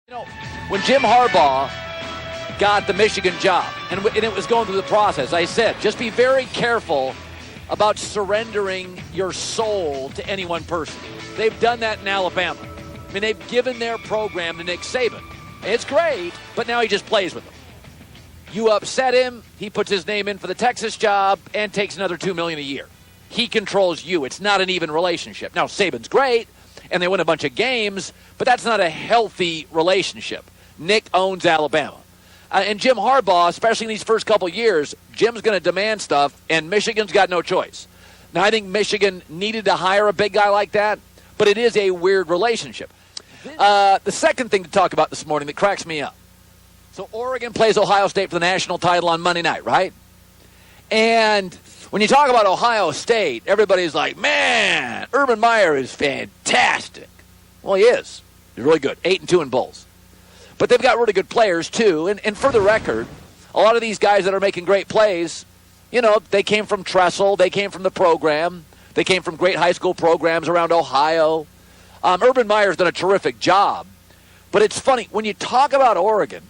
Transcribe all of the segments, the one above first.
You know, when Jim Harbaugh got the Michigan job, and it was going through the process, I said, just be very careful about surrendering your soul to any one person. They've done that in Alabama. I mean, they've given their program to Nick Saban. It's great, but now he just plays with them. You upset him, he puts his name in for the Texas job and takes another $2 million a year. He controls you. It's not an even relationship. Now, Saban's great, and they win a bunch of games, but that's not a healthy relationship. Nick owns Alabama. And Jim Harbaugh, especially in these first couple years, Jim's going to demand stuff, and Michigan's got no choice. Now, I think Michigan needed to hire a big guy like that, but it is a weird relationship. The second thing to talk about this morning that cracks me up. So Oregon plays Ohio State for the national title on Monday night, right? And when you talk about Ohio State, everybody's like, man, Urban Meyer is fantastic. Well, he is. He's really good. 8-2 in bowls. But they've got really good players, too. And for the record, a lot of these guys that are making great plays, you know, they came from Tressel. They came from the program. They came from great high school programs around Ohio. Urban Meyer's done a terrific job. But it's funny, when you talk about Oregon,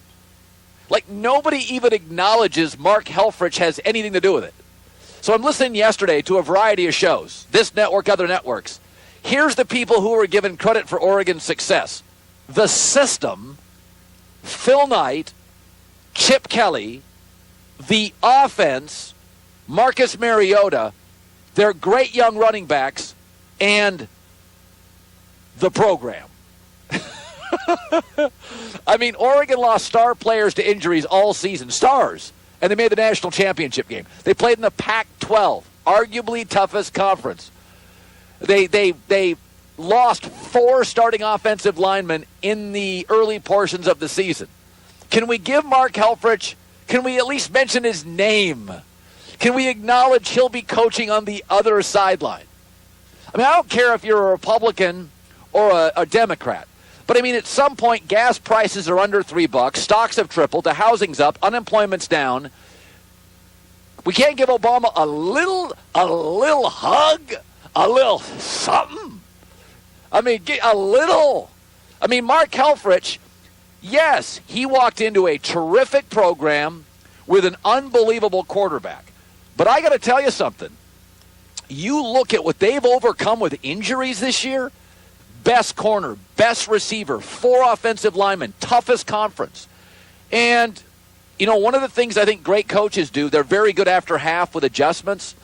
like nobody even acknowledges Mark Helfrich has anything to do with it. So I'm listening yesterday to a variety of shows, this network, other networks. Here's the people who were given credit for Oregon's success. The system, Phil Knight, Chip Kelly, the offense, Marcus Mariota, their great young running backs, and the program. I mean, Oregon lost star players to injuries all season, stars, and they made the national championship game. They played in the Pac-12, arguably toughest conference. They lost 4 starting offensive linemen in the early portions of the season. Can we give Mark Helfrich, can we at least mention his name? Can we acknowledge he'll be coaching on the other sideline? I mean, I don't care if you're a Republican or a Democrat. But, I mean, at some point, gas prices are under $3. Stocks have tripled. The housing's up. Unemployment's down. We can't give Obama a little hug, a little something. I mean, a little. I mean, Mark Helfrich, yes, he walked into a terrific program with an unbelievable quarterback. But I got to tell you something. You look at what they've overcome with injuries this year. Best corner, best receiver, 4 offensive linemen, toughest conference. And, you know, one of the things I think great coaches do, they're very good after half with adjustments.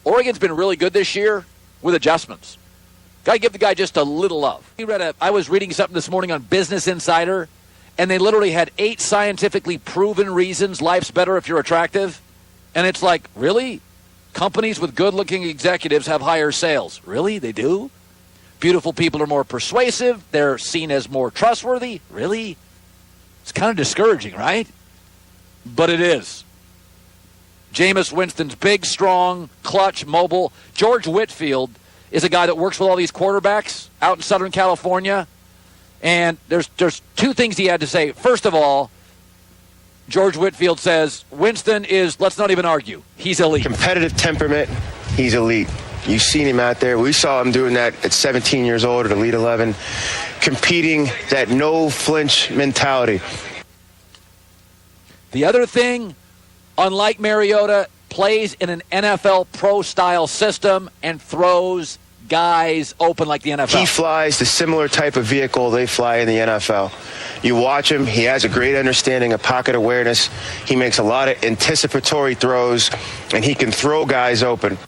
Oregon's been really good this year with adjustments. Got to give the guy just a little love. I was reading something this morning on Business Insider, and they literally had 8 scientifically proven reasons life's better if you're attractive. And it's like, really? Companies with good-looking executives have higher sales. Really? They do? Beautiful people are more persuasive. They're seen as more trustworthy. Really? It's kind of discouraging, right? But it is. Jameis Winston's big, strong, clutch, mobile. George Whitfield is a guy that works with all these quarterbacks out in Southern California. And there's 2 things he had to say. First of all, George Whitfield says, Winston is, let's not even argue, he's elite. Competitive temperament, he's elite. You've seen him out there. We saw him doing that at 17 years old at Elite 11, competing, that no-flinch mentality. The other thing, unlike Mariota, plays in an NFL pro-style system and throws guys open like the NFL. He flies the similar type of vehicle they fly in the NFL. You watch him, he has a great understanding of pocket awareness. He makes a lot of anticipatory throws, and he can throw guys open.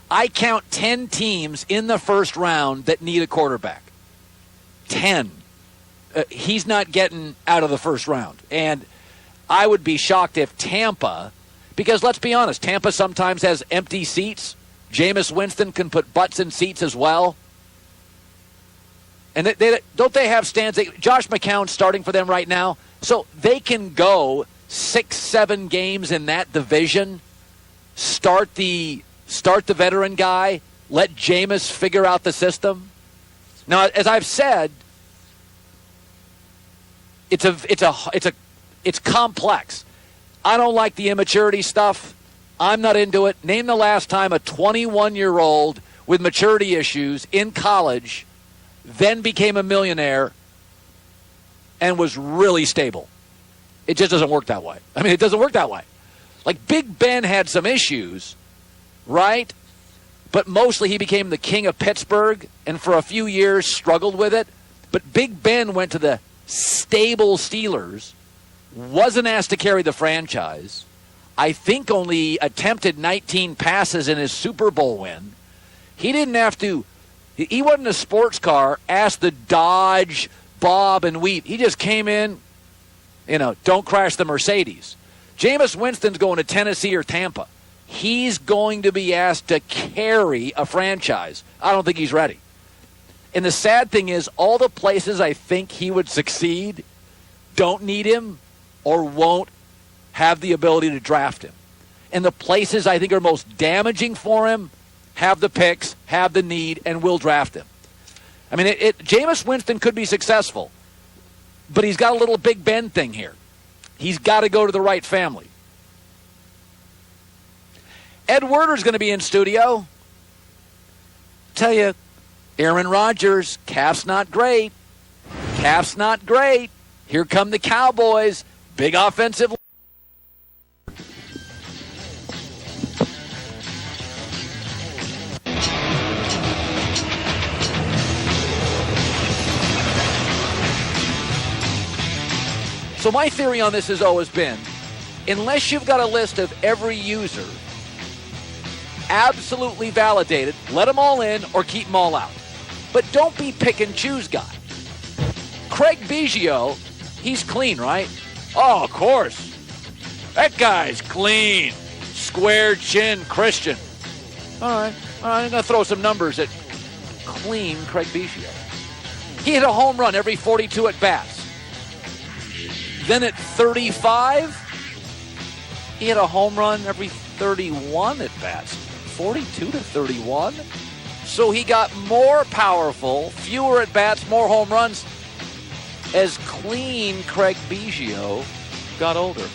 I count 10 teams in the first round that need a quarterback. 10. He's not getting out of the first round. And I would be shocked if Tampa, because let's be honest, Tampa sometimes has empty seats. Jameis Winston can put butts in seats as well. And don't they have stands? Josh McCown's starting for them right now. So they can go 6-7 games in that division, start the veteran guy, let Jameis figure out the system. Now, as I've said, it's complex. I don't like the immaturity stuff. I'm not into it. Name the last time a 21-year-old with maturity issues in college then became a millionaire and was really stable. It just doesn't work that way. I mean, it doesn't work that way. Like, Big Ben had some issues, right? But mostly he became the king of Pittsburgh and for a few years struggled with it. But Big Ben went to the stable Steelers, wasn't asked to carry the franchise. I think only attempted 19 passes in his Super Bowl win. He didn't have to, he wasn't a sports car, asked to dodge, bob, and weave. He just came in, don't crash the Mercedes. Jameis Winston's going to Tennessee or Tampa. He's going to be asked to carry a franchise. I don't think he's ready. And the sad thing is, all the places I think he would succeed don't need him or won't have the ability to draft him. And the places I think are most damaging for him have the picks, have the need, and will draft him. I mean, Jameis Winston could be successful, but he's got a little Big Ben thing here. He's got to go to the right family. Ed Werder's going to be in studio. Tell you, Aaron Rodgers, calf's not great. Calf's not great. Here come the Cowboys. Big offensive. So my theory on this has always been, unless you've got a list of every user absolutely validated, let them all in or keep them all out. But don't be pick and choose guy. Craig Biggio, he's clean, right? Oh, of course. That guy's clean. Square chin Christian. All right, I'm going to throw some numbers at clean Craig Biggio. He hit a home run every 42 at bats. Then at 35, he hit a home run every 31 at bats. 42 to 31. So he got more powerful, fewer at bats, more home runs as clean Craig Biggio got older.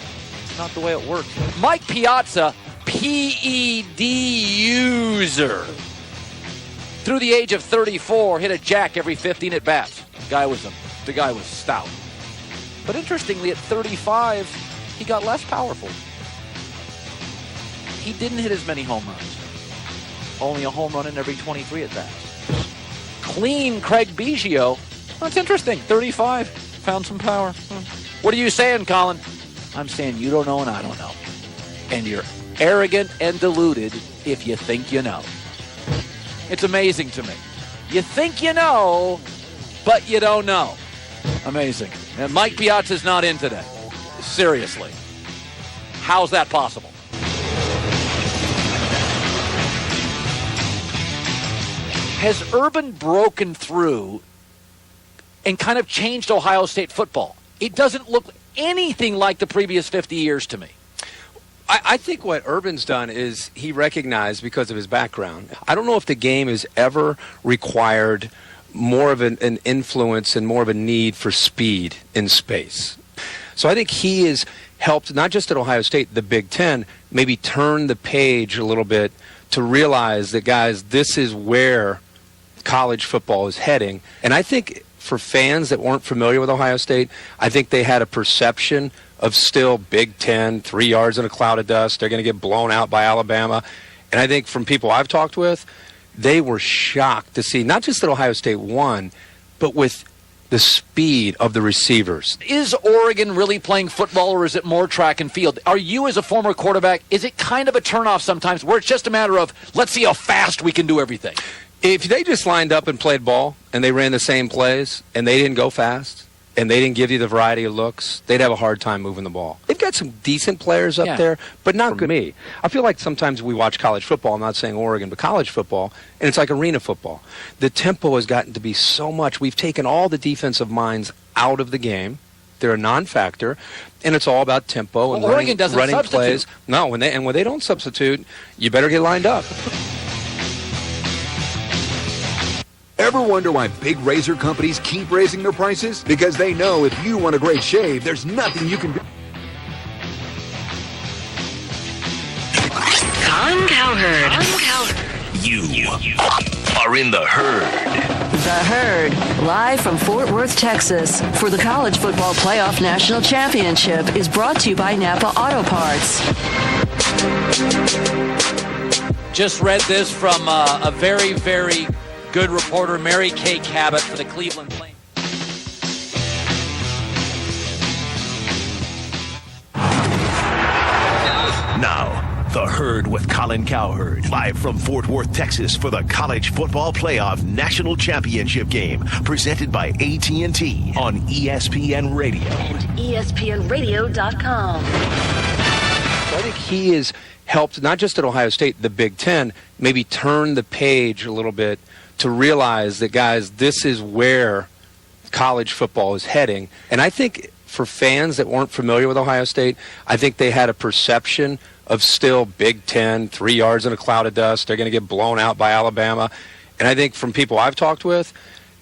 Not the way it works. Mike Piazza, PED user. Through the age of 34, hit a jack every 15 at bats. The guy was stout. But interestingly, at 35, he got less powerful. He didn't hit as many home runs. Only a home run in every 23 at bats. Clean Craig Biggio. That's interesting. 35. Found some power. What are you saying, Colin? I'm saying you don't know and I don't know. And you're arrogant and deluded if you think you know. It's amazing to me. You think you know, but you don't know. Amazing. And Mike Piazza's not in today. Seriously. How's that possible? Has Urban broken through and kind of changed Ohio State football? It doesn't look anything like the previous 50 years to me. I think what Urban's done is he recognized, because of his background, I don't know if the game has ever required more of an influence and more of a need for speed in space. So I think he has helped, not just at Ohio State, the Big Ten, maybe turn the page a little bit to realize that, guys, this is where college football is heading. And I think for fans that weren't familiar with Ohio State, I think they had a perception of still Big Ten, 3 yards in a cloud of dust. They're going to get blown out by Alabama. And I think from people I've talked with, they were shocked to see not just that Ohio State won, but with the speed of the receivers. Is Oregon really playing football, or is it more track and field? Are you, as a former quarterback, is it kind of a turnoff sometimes where it's just a matter of, let's see how fast we can do everything? If they just lined up and played ball and they ran the same plays and they didn't go fast and they didn't give you the variety of looks, they'd have a hard time moving the ball. They've got some decent players up there, but not good. Me. I feel like sometimes we watch college football, I'm not saying Oregon, but college football, and it's like arena football. The tempo has gotten to be so much. We've taken all the defensive minds out of the game. They're a non-factor, and it's all about tempo and Oregon doesn't running substitute. plays. No, when they don't substitute, you better get lined up. Ever wonder why big razor companies keep raising their prices? Because they know if you want a great shave, there's nothing you can do. Colin Cowherd. You are in the herd. The Herd, live from Fort Worth, Texas, for the College Football Playoff National Championship, is brought to you by Napa Auto Parts. Just read this from a very, very good reporter, Mary Kay Cabot for the Cleveland Plain. Now, The Herd with Colin Cowherd, live from Fort Worth, Texas, for the College Football Playoff National Championship game, presented by AT&T on ESPN Radio. And ESPNradio.com. I think he has helped, not just at Ohio State, the Big Ten, maybe turn the page a little bit to realize that, guys, this is where college football is heading. And I think for fans that weren't familiar with Ohio State, I think they had a perception of still Big Ten, 3 yards in a cloud of dust. They're going to get blown out by Alabama. And I think from people I've talked with,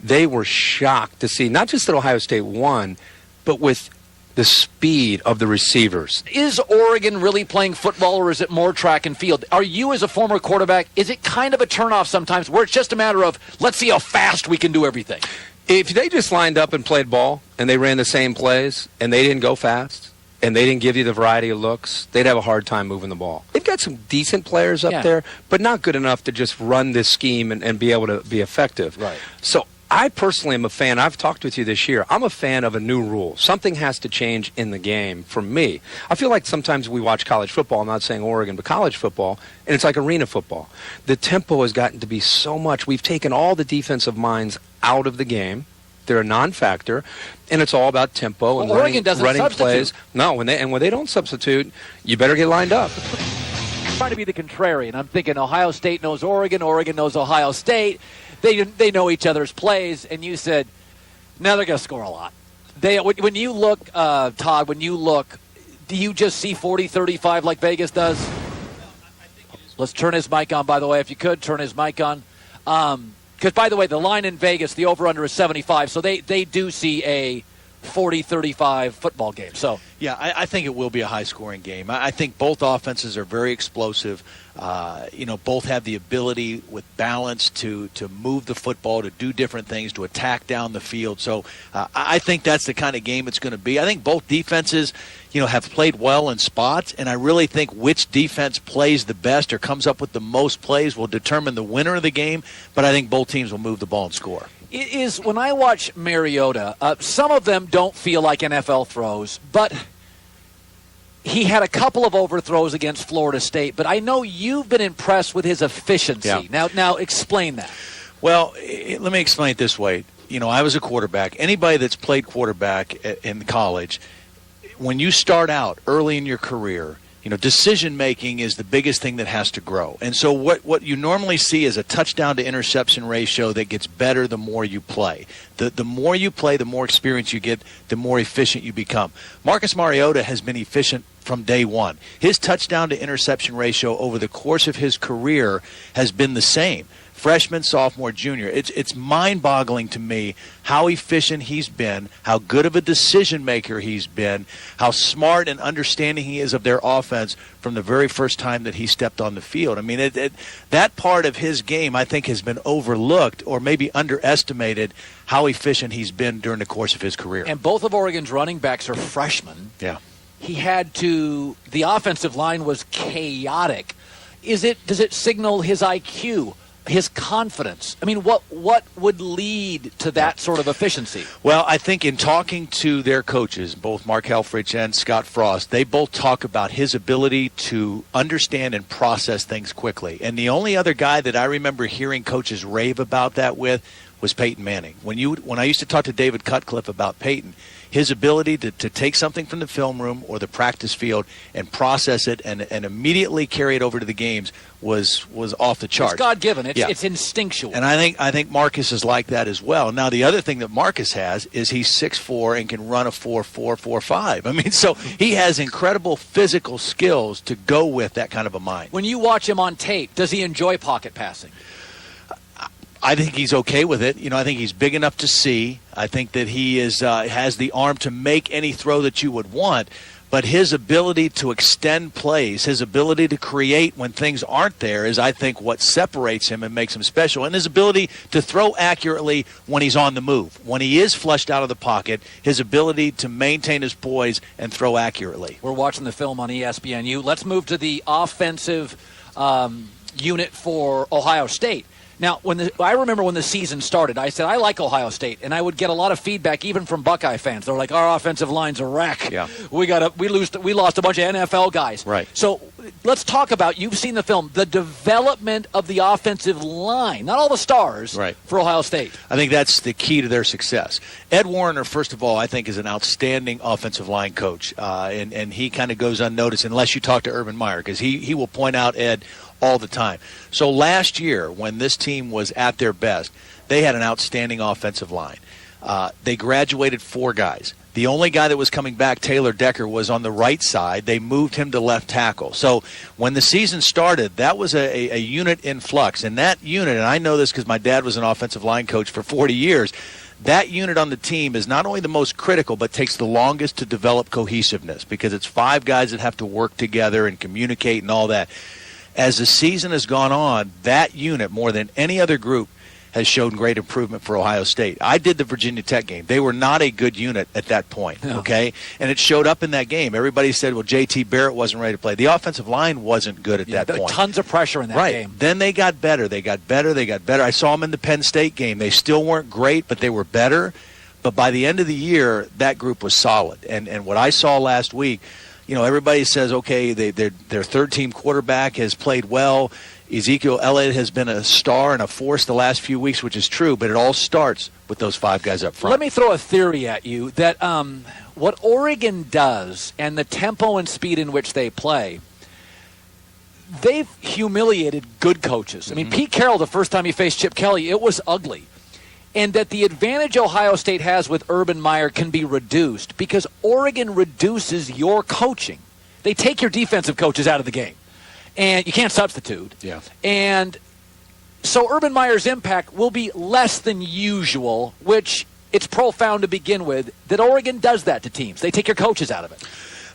they were shocked to see not just that Ohio State won, but with the speed of the receivers. Is Oregon really playing football, or is it more track and field? Are you, as a former quarterback, is it kind of a turnoff sometimes where it's just a matter of, let's see how fast we can do everything? If they just lined up and played ball and they ran the same plays and they didn't go fast and they didn't give you the variety of looks, they'd have a hard time moving the ball. They've got some decent players up there, but not good enough to just run this scheme and be able to be effective. Right. So I personally am a fan. I've talked with you this year. I'm a fan of a new rule. Something has to change in the game for me. I feel like sometimes we watch college football, I'm not saying Oregon, but college football, and it's like arena football. The tempo has gotten to be so much. We've taken all the defensive minds out of the game. They're a non-factor, and it's all about tempo and Oregon doesn't running substitute. plays. No, when they don't substitute, you better get lined up. I'm trying to be the contrarian. I'm thinking Ohio State knows Oregon, Oregon knows Ohio State. They know each other's plays, and you said, now they're going to score a lot. When you look, Todd, do you just see 40-35 like Vegas does? Let's turn his mic on, by the way. If you could, turn his mic on. Because, by the way, the line in Vegas, the over-under is 75, so they do see a 40-35 football game. So yeah, I think it will be a high-scoring game. I think both offenses are very explosive. Both have the ability with balance to move the football, to do different things, to attack down the field. So I think that's the kind of game it's going to be. I think both defenses, have played well in spots, and I really think which defense plays the best or comes up with the most plays will determine the winner of the game. But I think both teams will move the ball and score. it is, when I watch Mariota, some of them don't feel like NFL throws, but he had a couple of overthrows against Florida State, but I know you've been impressed with his efficiency. Yeah. Now explain that. Well, let me explain it this way. I was a quarterback. Anybody that's played quarterback in college, when you start out early in your career, decision-making is the biggest thing that has to grow. And so what you normally see is a touchdown-to-interception ratio that gets better the more you play. The more you play, the more experience you get, the more efficient you become. Marcus Mariota has been efficient from day one. His touchdown-to-interception ratio over the course of his career has been the same. Freshman, sophomore, junior. It's mind-boggling to me how efficient he's been, how good of a decision-maker he's been, how smart and understanding he is of their offense from the very first time that he stepped on the field. I mean, that part of his game, I think, has been overlooked or maybe underestimated how efficient he's been during the course of his career. And both of Oregon's running backs are freshmen. Yeah. The offensive line was chaotic. Does it signal his IQ? His confidence? I mean, what would lead to that sort of efficiency? Well, I think in talking to their coaches, both Mark Helfrich and Scott Frost, they both talk about his ability to understand and process things quickly. And the only other guy that I remember hearing coaches rave about that with was Peyton Manning. When I used to talk to David Cutcliffe about Peyton, his ability to take something from the film room or the practice field and process it and immediately carry it over to the games was off the charts. It's God-given. It's instinctual. And I think Marcus is like that as well. Now, the other thing that Marcus has is he's 6'4" and can run a 4.4, 4.5. I mean, so he has incredible physical skills to go with that kind of a mind. When you watch him on tape, does he enjoy pocket passing? I think he's okay with it. I think he's big enough to see. I think that he has the arm to make any throw that you would want. But his ability to extend plays, his ability to create when things aren't there is, I think, what separates him and makes him special. And his ability to throw accurately when he's on the move. When he is flushed out of the pocket, his ability to maintain his poise and throw accurately. We're watching the film on ESPNU. Let's move to the offensive unit for Ohio State. Now, I remember when the season started, I said, I like Ohio State, and I would get a lot of feedback even from Buckeye fans. They're like, our offensive line's a wreck. Yeah. We lost a bunch of NFL guys. Right. So let's talk about, you've seen the film, the development of the offensive line, not all the stars, right, for Ohio State. I think that's the key to their success. Ed Warner, first of all, I think is an outstanding offensive line coach, and he kind of goes unnoticed unless you talk to Urban Meyer, because he will point out Ed all the time. So last year, when this team was at their best, they had an outstanding offensive line. They graduated 4 guys. The only guy that was coming back, Taylor Decker, was on the right side. They moved him to left tackle. So when the season started, that was a unit in flux. And that unit, and I know this because my dad was an offensive line coach for 40 years, that unit on the team is not only the most critical, but takes the longest to develop cohesiveness, because it's 5 guys that have to work together and communicate and all that. As the season has gone on, that unit, more than any other group, has shown great improvement for Ohio State. I did the Virginia Tech game. They were not a good unit at that point, okay? And it showed up in that game. Everybody said, well, J.T. Barrett wasn't ready to play. The offensive line wasn't good at that point. Tons of pressure in that game. Then they got better. They got better. I saw them in the Penn State game. They still weren't great, but they were better. But by the end of the year, that group was solid. And what I saw last week, everybody says, okay, their third-team quarterback has played well. Ezekiel Elliott has been a star and a force the last few weeks, which is true, but it all starts with those 5 guys up front. Let me throw a theory at you that what Oregon does and the tempo and speed in which they play, they've humiliated good coaches. I mean, Pete Carroll, the first time he faced Chip Kelly, it was ugly. And that the advantage Ohio State has with Urban Meyer can be reduced because Oregon reduces your coaching. They take your defensive coaches out of the game. And you can't substitute. Yeah. And so Urban Meyer's impact will be less than usual, which it's profound to begin with, that Oregon does that to teams. They take your coaches out of it.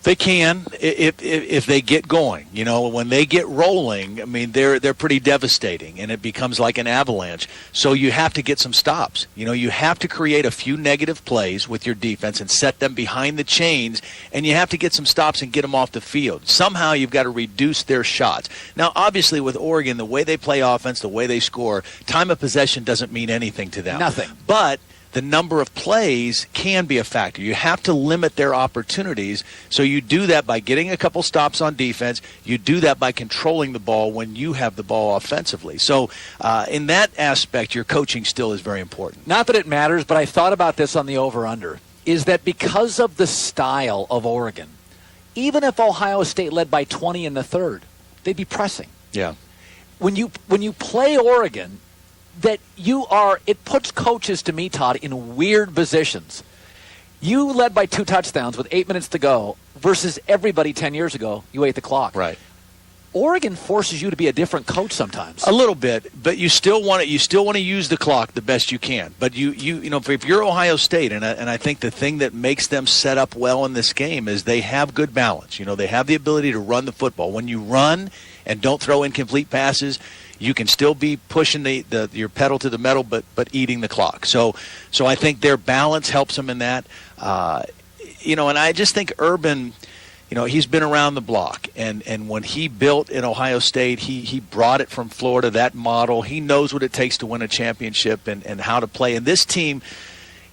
They can if they get going. When they get rolling, I mean, they're pretty devastating, and it becomes like an avalanche. So you have to get some stops. You have to create a few negative plays with your defense and set them behind the chains, and you have to get some stops and get them off the field. Somehow you've got to reduce their shots. Now, obviously, with Oregon, the way they play offense, the way they score, time of possession doesn't mean anything to them. Nothing. But the number of plays can be a factor. You have to limit their opportunities, so you do that by getting a couple stops on defense. You do that by controlling the ball when you have the ball offensively. So in that aspect, your coaching still is very important. Not that it matters, but I thought about this on the over-under, is that because of the style of Oregon, even if Ohio State led by 20 in the third, they'd be pressing. Yeah. When you play Oregon, that it puts coaches, to me, Todd, in weird positions. You led by 2 touchdowns with 8 minutes to go versus everybody 10 years ago, you ate the clock. Right. Oregon forces you to be a different coach sometimes. A little bit, but you still want to use the clock the best you can. But if you're Ohio State, and I think the thing that makes them set up well in this game is they have good balance. They have the ability to run the football. When you run and don't throw incomplete passes, you can still be pushing your pedal to the metal, but eating the clock. So I think their balance helps them in that. And I just think Urban, he's been around the block, and when he built in Ohio State, he brought it from Florida, that model. He knows what it takes to win a championship and how to play. And this team,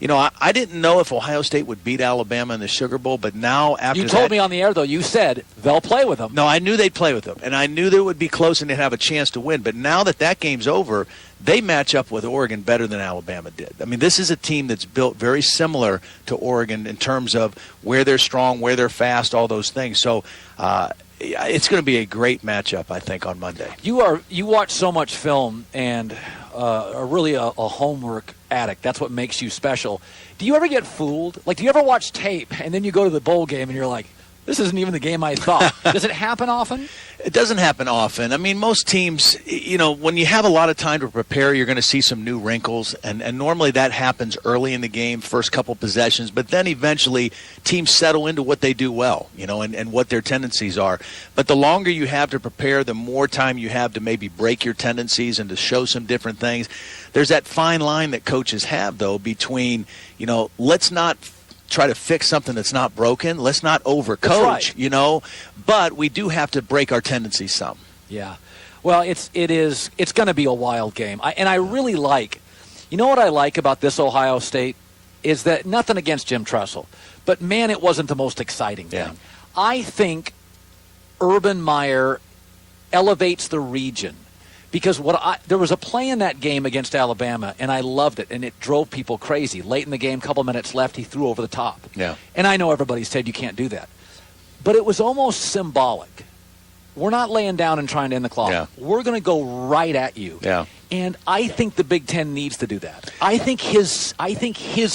I didn't know if Ohio State would beat Alabama in the Sugar Bowl, but now after you told me on the air, though, you said they'll play with them. No, I knew they'd play with them, and I knew they would be close and they'd have a chance to win. But now that game's over, they match up with Oregon better than Alabama did. I mean, this is a team that's built very similar to Oregon in terms of where they're strong, where they're fast, all those things. So it's going to be a great matchup, I think, on Monday. You watch so much film and are really a homework addict. That's what makes you special. Do you ever get fooled? Like, do you ever watch tape and then you go to the bowl game and you're like, This isn't even the game I thought. Does it happen often? It doesn't happen often. I mean, most teams, when you have a lot of time to prepare, you're going to see some new wrinkles, and normally that happens early in the game, first couple possessions, but then eventually teams settle into what they do well, and what their tendencies are. But the longer you have to prepare, the more time you have to maybe break your tendencies and to show some different things. There's that fine line that coaches have, though, between, let's not try to fix something that's not broken. Let's not overcoach, right. But we do have to break our tendencies some. Yeah. Well, it's going to be a wild game. I really like, what I like about this Ohio State is that nothing against Jim Tressel, but man, it wasn't the most exciting thing. Yeah. I think Urban Meyer elevates the region. Because there was a play in that game against Alabama, and I loved it, and it drove people crazy. Late in the game, couple minutes left, he threw over the top. Yeah. And I know everybody said you can't do that. But it was almost symbolic. We're not laying down and trying to end the clock. Yeah. We're going to go right at you. Yeah. And I think the Big Ten needs to do that. I think his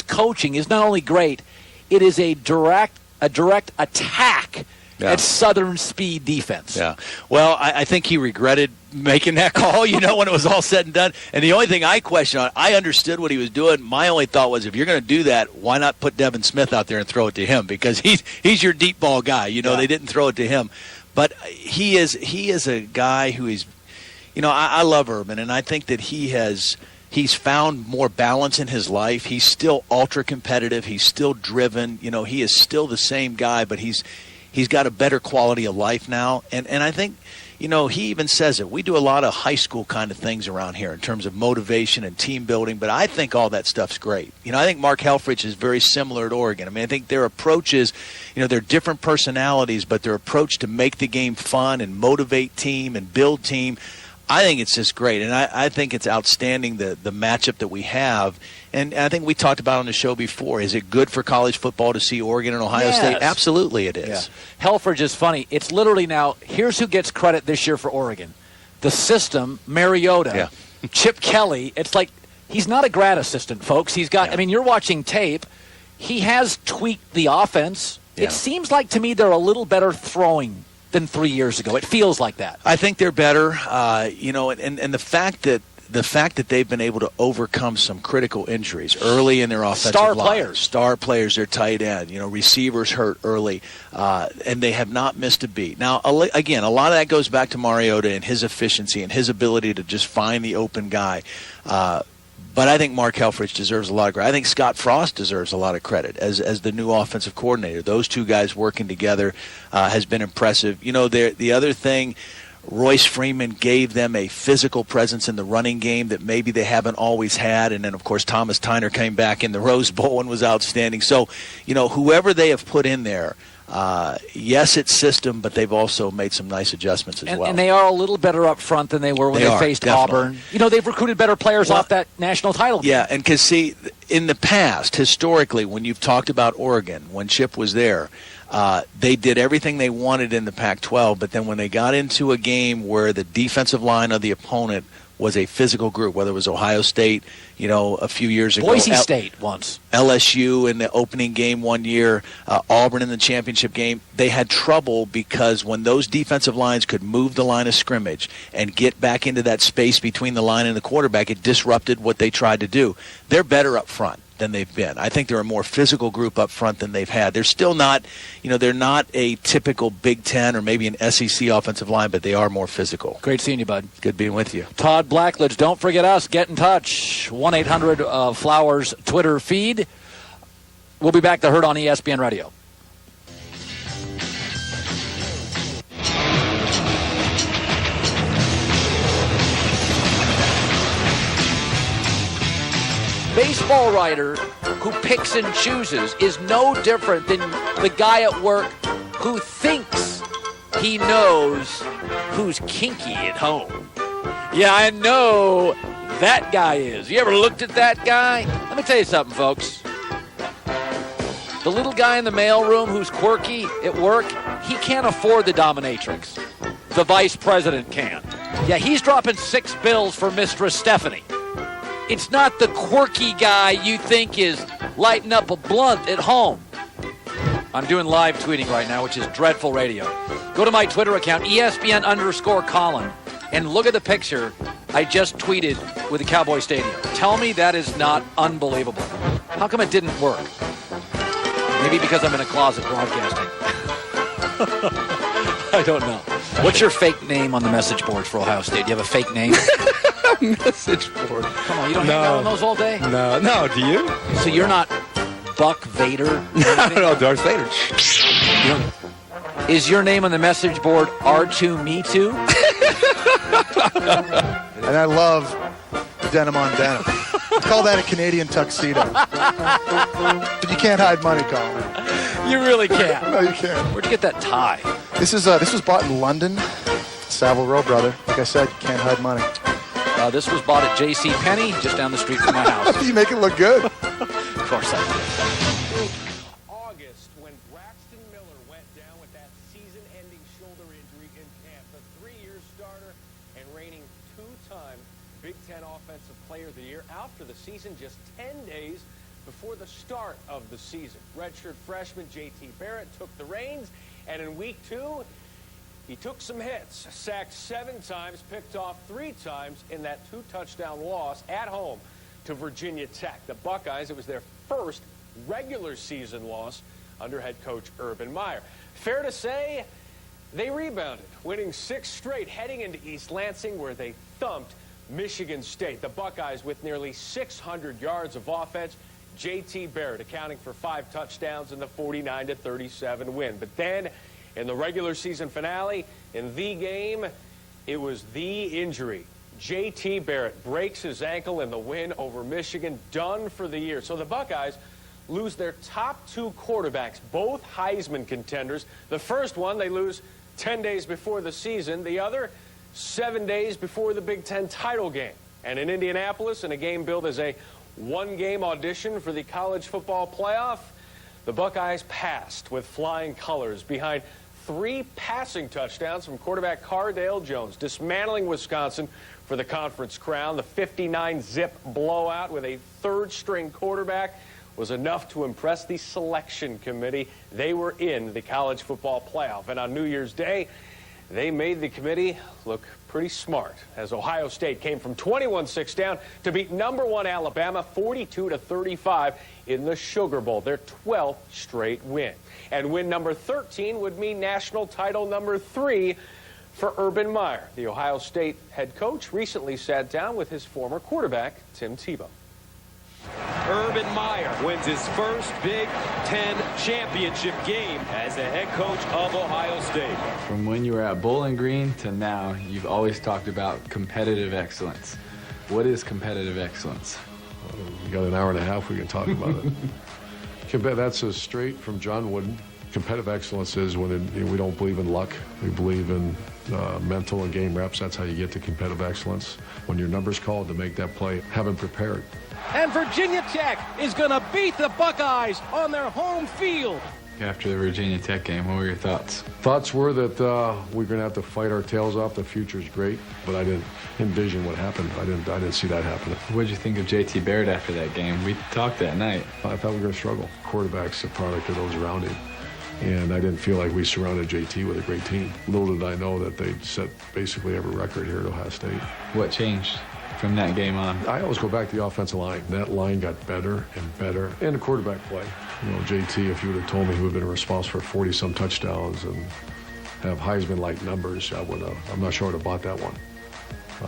coaching is not only great, it is a direct attack at Southern speed defense. Yeah. Well, I think he regretted making that call, when it was all said and done. And the only thing I question on, I understood what he was doing. My only thought was, if you're going to do that, why not put Devin Smith out there and throw it to him? Because he's your deep ball guy. They didn't throw it to him. But he is a guy who is, I love Urban, and I think that he's found more balance in his life. He's still ultra competitive. He's still driven. He is still the same guy, but he's got a better quality of life now. And I think, he even says it. We do a lot of high school kind of things around here in terms of motivation and team building, but I think all that stuff's great. I think Mark Helfrich is very similar to Oregon. I mean, I think their approaches, they're different personalities, but their approach to make the game fun and motivate team and build team, I think it's just great. And I think it's outstanding, the matchup that we have. And I think we talked about on the show before, is it good for college football to see Oregon and Ohio State? Absolutely it is. Yeah. Helfrich is funny. It's literally now, here's who gets credit this year for Oregon. The system, Mariota, Chip Kelly. It's like, he's not a grad assistant, folks. He's got, you're watching tape. He has tweaked the offense. Yeah. It seems like to me they're a little better throwing than 3 years ago. It feels like that. I think they're better, and the fact that they've been able to overcome some critical injuries early in their offensive line. Star players, their tight end, receivers hurt early, and they have not missed a beat. Now, again, a lot of that goes back to Mariota and his efficiency and his ability to just find the open guy. But I think Mark Helfrich deserves a lot of credit. I think Scott Frost deserves a lot of credit as the new offensive coordinator. Those two guys working together has been impressive. The other thing, Royce Freeman gave them a physical presence in the running game that maybe they haven't always had. And then, of course, Thomas Tyner came back in the Rose Bowl and was outstanding. So, whoever they have put in there, yes, it's system, but they've also made some nice adjustments as well. And they are a little better up front than they were when they faced Auburn. They've recruited better players off that national title game. Yeah, and because, see, in the past, historically, when you've talked about Oregon, when Chip was there, they did everything they wanted in the Pac-12, but then when they got into a game where the defensive line of the opponent was a physical group, whether it was Ohio State, a few years ago. Boise State once. LSU in the opening game one year, Auburn in the championship game. They had trouble because when those defensive lines could move the line of scrimmage and get back into that space between the line and the quarterback, it disrupted what they tried to do. They're better up front than they've been. I think they're a more physical group up front than they've had. They're still not, they're not a typical Big Ten or maybe an SEC offensive line, but they are more physical. Great seeing you, bud. Good being with you. Todd Blackledge, don't forget us. Get in touch. 1-800-FLOWERS Twitter feed. We'll be back to Herd on ESPN Radio. Baseball writer who picks and chooses is no different than the guy at work who thinks he knows who's kinky at home. Yeah, I know that guy is. You ever looked at that guy? Let me tell you something, folks. The little guy in the mailroom who's quirky at work, he can't afford the dominatrix. The vice president can. Yeah, he's dropping 6 bills for Mistress Stephanie. It's not the quirky guy you think is lighting up a blunt at home. I'm doing live tweeting right now, which is dreadful radio. Go to my Twitter account, ESPN_Colin, and look at the picture I just tweeted with the Cowboy Stadium. Tell me that is not unbelievable. How come it didn't work? Maybe because I'm in a closet broadcasting. I don't know. What's your fake name on the message board for Ohio State? Do you have a fake name? Message board. Come on, you don't hang out on those all day? No, do you? So you're not Buck Vader? No, Darth Vader. Is your name on the message board R2 Me Too? And I love denim on denim. Call that a Canadian tuxedo. But you can't hide money, Colin. You really can't. No, you can't. Where'd you get that tie? This was bought in London. Savile Row, brother. Like I said, you can't hide money. This was bought at J.C. Penney, just down the street from my house. You make it look good. Of course I did. August, when Braxton Miller went down with that season-ending shoulder injury in camp, the 3-year starter and reigning 2-time Big Ten Offensive Player of the Year, out for the season just 10 days before the start of the season. Redshirt freshman J.T. Barrett took the reins, and in week 2, he took some hits, sacked 7 times, picked off 3 times in that 2-touchdown loss at home to Virginia Tech. The Buckeyes, it was their first regular season loss under head coach Urban Meyer. Fair to say, they rebounded, winning 6 straight heading into East Lansing, where they thumped Michigan State. The Buckeyes with nearly 600 yards of offense. J.T. Barrett accounting for 5 touchdowns in the 49-37 win. But then, in the regular season finale, in the game, it was the injury. J.T. Barrett breaks his ankle in the win over Michigan, done for the year. So the Buckeyes lose their top 2 quarterbacks, both Heisman contenders. The first one they lose 10 days before the season. The other, 7 days before the Big Ten title game. And in Indianapolis, in a game billed as a 1-game audition for the college football playoff, the Buckeyes passed with flying colors behind 3 passing touchdowns from quarterback Cardale Jones, dismantling Wisconsin for the conference crown. The 59-zip blowout with a 3rd-string quarterback was enough to impress the selection committee. They were in the college football playoff. And on New Year's Day, they made the committee look pretty smart, as Ohio State came from 21-6 down to beat #1 Alabama 42-35 in the Sugar Bowl, their 12th straight win. And win number 13 would mean national title number 3 for Urban Meyer. The Ohio State head coach recently sat down with his former quarterback, Tim Tebow. Urban Meyer wins his first Big Ten championship game as the head coach of Ohio State. From when you were at Bowling Green to now, you've always talked about competitive excellence. What is competitive excellence? We got an hour and a half, we can talk about it. That's a straight from John Wooden. Competitive excellence is when we don't believe in luck. We believe in mental and game reps. That's how you get to competitive excellence. When your number's called to make that play, have them prepared. And Virginia Tech is going to beat the Buckeyes on their home field. After the Virginia Tech game, what were your thoughts? Thoughts were that we're going to have to fight our tails off. The future's great, but I didn't envision what happened. I didn't see that happening. What did you think of J.T. Barrett after that game? We talked that night. I thought we were going to struggle. Quarterback's a product of those around him. And I didn't feel like we surrounded JT with a great team. Little did I know that they'd set basically every record here at Ohio State. What changed from that game on? I always go back to the offensive line. That line got better and better. And the quarterback play. You know, JT, if you would have told me he would have been responsible for 40-some touchdowns and have Heisman-like numbers, I'm not sure I would have bought that one.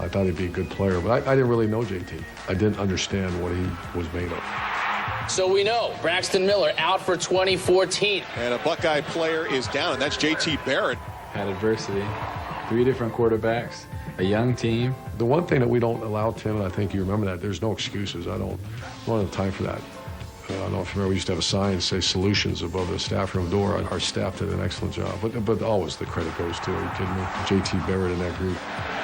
I thought he'd be a good player, but I didn't really know JT. I didn't understand what he was made of. So we know Braxton Miller out for 2014. And a Buckeye player is down, and that's J.T. Barrett. Had adversity. 3 different quarterbacks, a young team. The one thing that we don't allow, Tim, and I think you remember that, there's no excuses. I don't have time for that. I don't know if you remember, we used to have a sign say solutions above the staff room door. Our staff did an excellent job, but always the credit goes to, are you kidding me? J.T. Barrett in that group.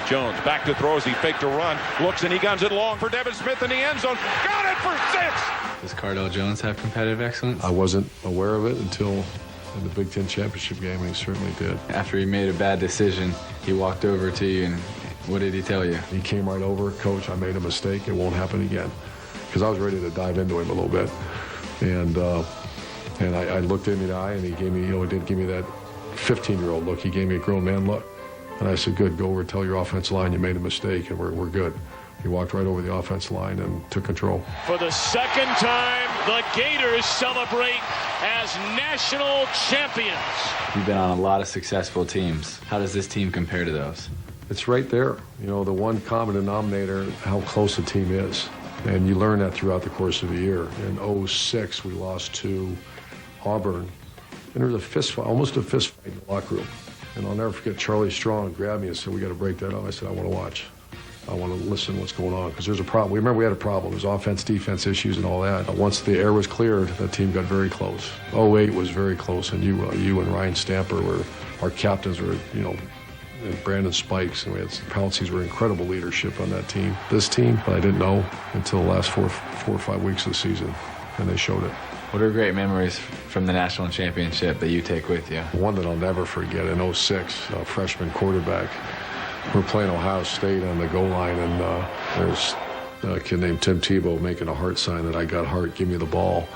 Jones back to throw as he faked a run, looks and he guns it long for Devin Smith in the end zone. Got it for 6! Does Cardale Jones have competitive excellence? I wasn't aware of it until in the Big Ten championship game, and he certainly did. After he made a bad decision, he walked over to you, and what did he tell you? He came right over, Coach, I made a mistake. It won't happen again. Because I was ready to dive into him a little bit. And And I looked him in the eye, and he gave me, he didn't give me that 15-year-old look. He gave me a grown man look. And I said, good, go over and tell your offensive line you made a mistake, and we're good. He walked right over the offensive line and took control. For the second time, the Gators celebrate as national champions. You've been on a lot of successful teams. How does this team compare to those? It's right there. The one common denominator, how close a team is. And you learn that throughout the course of the year. In 2006, we lost to Auburn. And there was a fist fight, almost a fist fight in the locker room. And I'll never forget Charlie Strong grabbed me and said, we got to break that up. I said, I want to watch. I want to listen to what's going on, because there's a problem. We remember we had a problem. There's offense, defense issues and all that. Once the air was cleared, the team got very close. 2008 was very close, and you and Ryan Stamper were, our captains were, and Brandon Spikes, and we had Pouncey's were incredible leadership on that team. This team, I didn't know until the last four or 5 weeks of the season, and they showed it. What are great memories from the national championship that you take with you? One that I'll never forget, in 2006, a freshman quarterback. We're playing Ohio State on the goal line, and there's a kid named Tim Tebow making a heart sign that I got heart, give me the ball.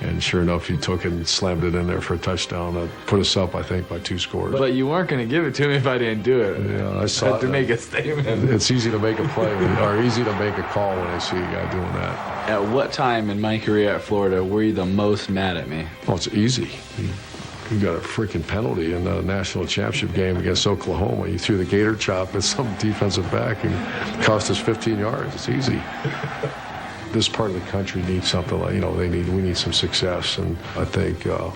And sure enough, he took it and slammed it in there for a touchdown that put us up, I think, by 2 scores. But you weren't going to give it to me if I didn't do it. Yeah, I saw had to make a statement. It's easy to make a play, or easy to make a call when I see a guy doing that. At what time in my career at Florida were you the most mad at me? Well, it's easy. You got a freaking penalty in the national championship game against Oklahoma. You threw the gator chop at some defensive back and cost us 15 yards. It's easy. This part of the country needs something like, we need some success. And I think a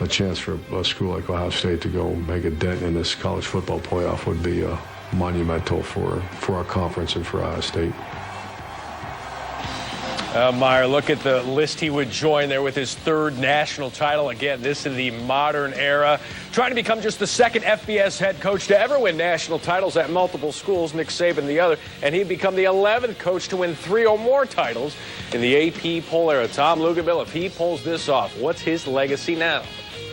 chance for a school like Ohio State to go make a dent in this college football playoff would be monumental for our conference and for Ohio State. Meyer, look at the list he would join there with his 3rd national title. Again, this in the modern era. Trying to become just the 2nd FBS head coach to ever win national titles at multiple schools, Nick Saban the other. And he'd become the 11th coach to win 3 or more titles in the AP poll era. Tom Luginbill, if he pulls this off, what's his legacy now?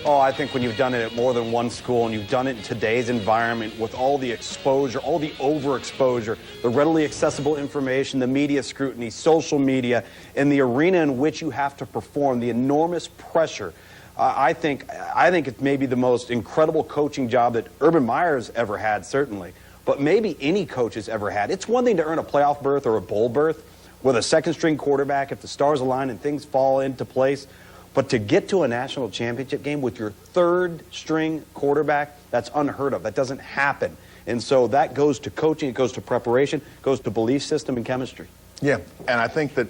Oh, I think when you've done it at more than one school and you've done it in today's environment with all the exposure, all the overexposure, the readily accessible information, the media scrutiny, social media, and the arena in which you have to perform, the enormous pressure, I think it's maybe the most incredible coaching job that Urban Meyer's ever had, certainly, but maybe any coach has ever had. It's one thing to earn a playoff berth or a bowl berth with a second-string quarterback if the stars align and things fall into place. But to get to a national championship game with your 3rd-string quarterback, that's unheard of. That doesn't happen. And so that goes to coaching, it goes to preparation, it goes to belief system and chemistry. Yeah, and I think that,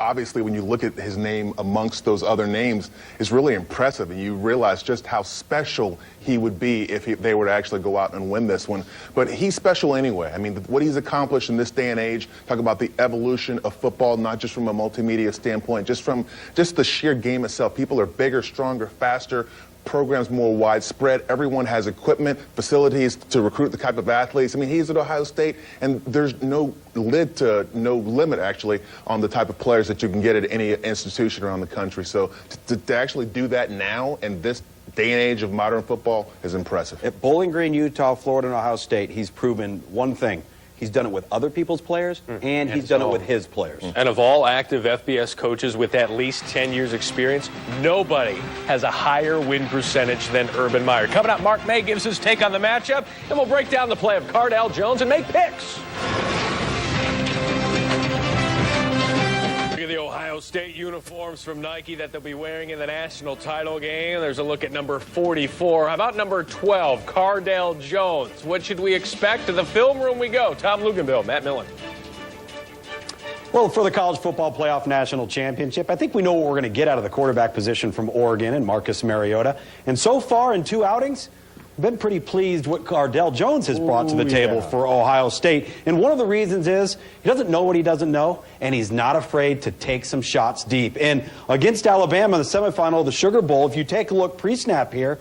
obviously when you look at his name amongst those other names, it's really impressive, and you realize just how special he would be if they were to actually go out and win this one. But he's special anyway. I mean, what he's accomplished in this day and age, talk about the evolution of football, not just from a multimedia standpoint, just from the sheer game itself. People are bigger, stronger, faster, programs more widespread. Everyone has equipment, facilities to recruit the type of athletes. I mean, he's at Ohio State, and there's no limit, actually, on the type of players that you can get at any institution around the country. So to actually do that now in this day and age of modern football is impressive. At Bowling Green, Utah, Florida, and Ohio State, he's proven one thing. He's done it with other people's players, and he's done it with his players. And of all active FBS coaches with at least 10 years experience, nobody has a higher win percentage than Urban Meyer. Coming up, Mark May gives his take on the matchup, and we'll break down the play of Cardale Jones and make picks. Look at the Ohio State uniforms from Nike that they'll be wearing in the national title game. There's a look at number 44. How about number 12, Cardale Jones? What should we expect? To the film room we go. Tom Luginbill, Matt Millen. Well, for the College Football Playoff National Championship, I think we know what we're going to get out of the quarterback position from Oregon and Marcus Mariota. And so far in 2 outings, been pretty pleased what Cardale Jones has brought to the table for Ohio State. And one of the reasons is he doesn't know what he doesn't know, and he's not afraid to take some shots deep. And against Alabama in the semifinal of the Sugar Bowl, if you take a look pre-snap here,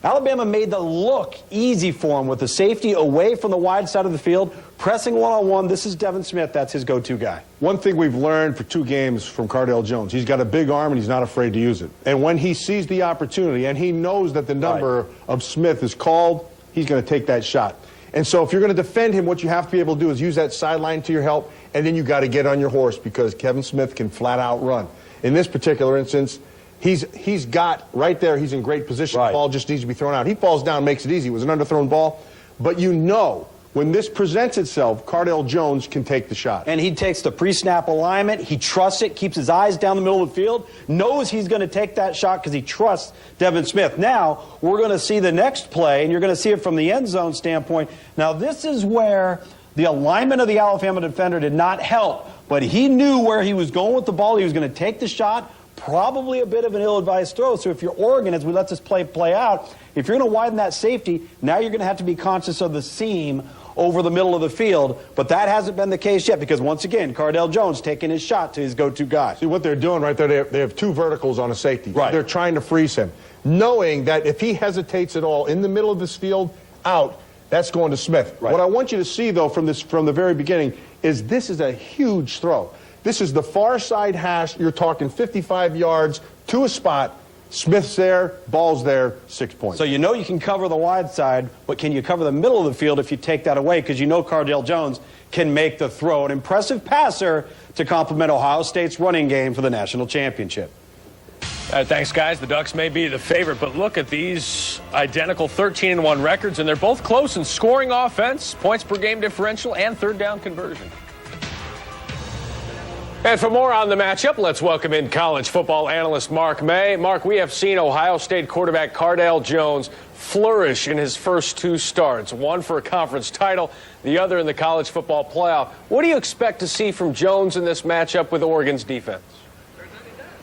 Alabama made the look easy for him with the safety away from the wide side of the field, pressing one-on-one. This is Devin Smith. That's his go-to guy. One thing we've learned for 2 games from Cardale Jones, he's got a big arm and he's not afraid to use it. And when he sees the opportunity and he knows that the number of Smith is called, he's going to take that shot. And so if you're going to defend him, what you have to be able to do is use that sideline to your help, and then you got to get on your horse because Kevin Smith can flat out run. In this particular instance, He's got right there. He's in great position. The ball just needs to be thrown out. He falls down, makes it easy. It was an underthrown ball. But you know, when this presents itself, Cardale Jones can take the shot. And he takes the pre-snap alignment. He trusts it, keeps his eyes down the middle of the field, knows he's going to take that shot because he trusts Devin Smith. Now, we're going to see the next play, and you're going to see it from the end zone standpoint. Now, this is where the alignment of the Alabama defender did not help, but he knew where he was going with the ball. He was going to take the shot, probably a bit of an ill-advised throw. So if you're Oregon, as we let this play out, if you're going to widen that safety, now you're going to have to be conscious of the seam over the middle of the field, but that hasn't been the case yet because, once again, Cardale Jones taking his shot to his go-to guy. See what they're doing right there, they have two verticals on a safety. Right. They're trying to freeze him, knowing that if he hesitates at all in the middle of this field, out, that's going to Smith. Right. What I want you to see, though, from the very beginning, is this is a huge throw. This is the far side hash. You're talking 55 yards to a spot. Smith's there, ball's there, 6 points. So you know you can cover the wide side, but can you cover the middle of the field if you take that away? Because you know Cardale Jones can make the throw. An impressive passer to complement Ohio State's running game for the national championship. Thanks, guys. The Ducks may be the favorite, but look at these identical 13-1 records, and they're both close in scoring offense, points per game differential, and third down conversion. And for more on the matchup, let's welcome in college football analyst Mark May. Mark, we have seen Ohio State quarterback Cardale Jones flourish in his first two starts, one for a conference title, the other in the college football playoff. What do you expect to see from Jones in this matchup with Oregon's defense?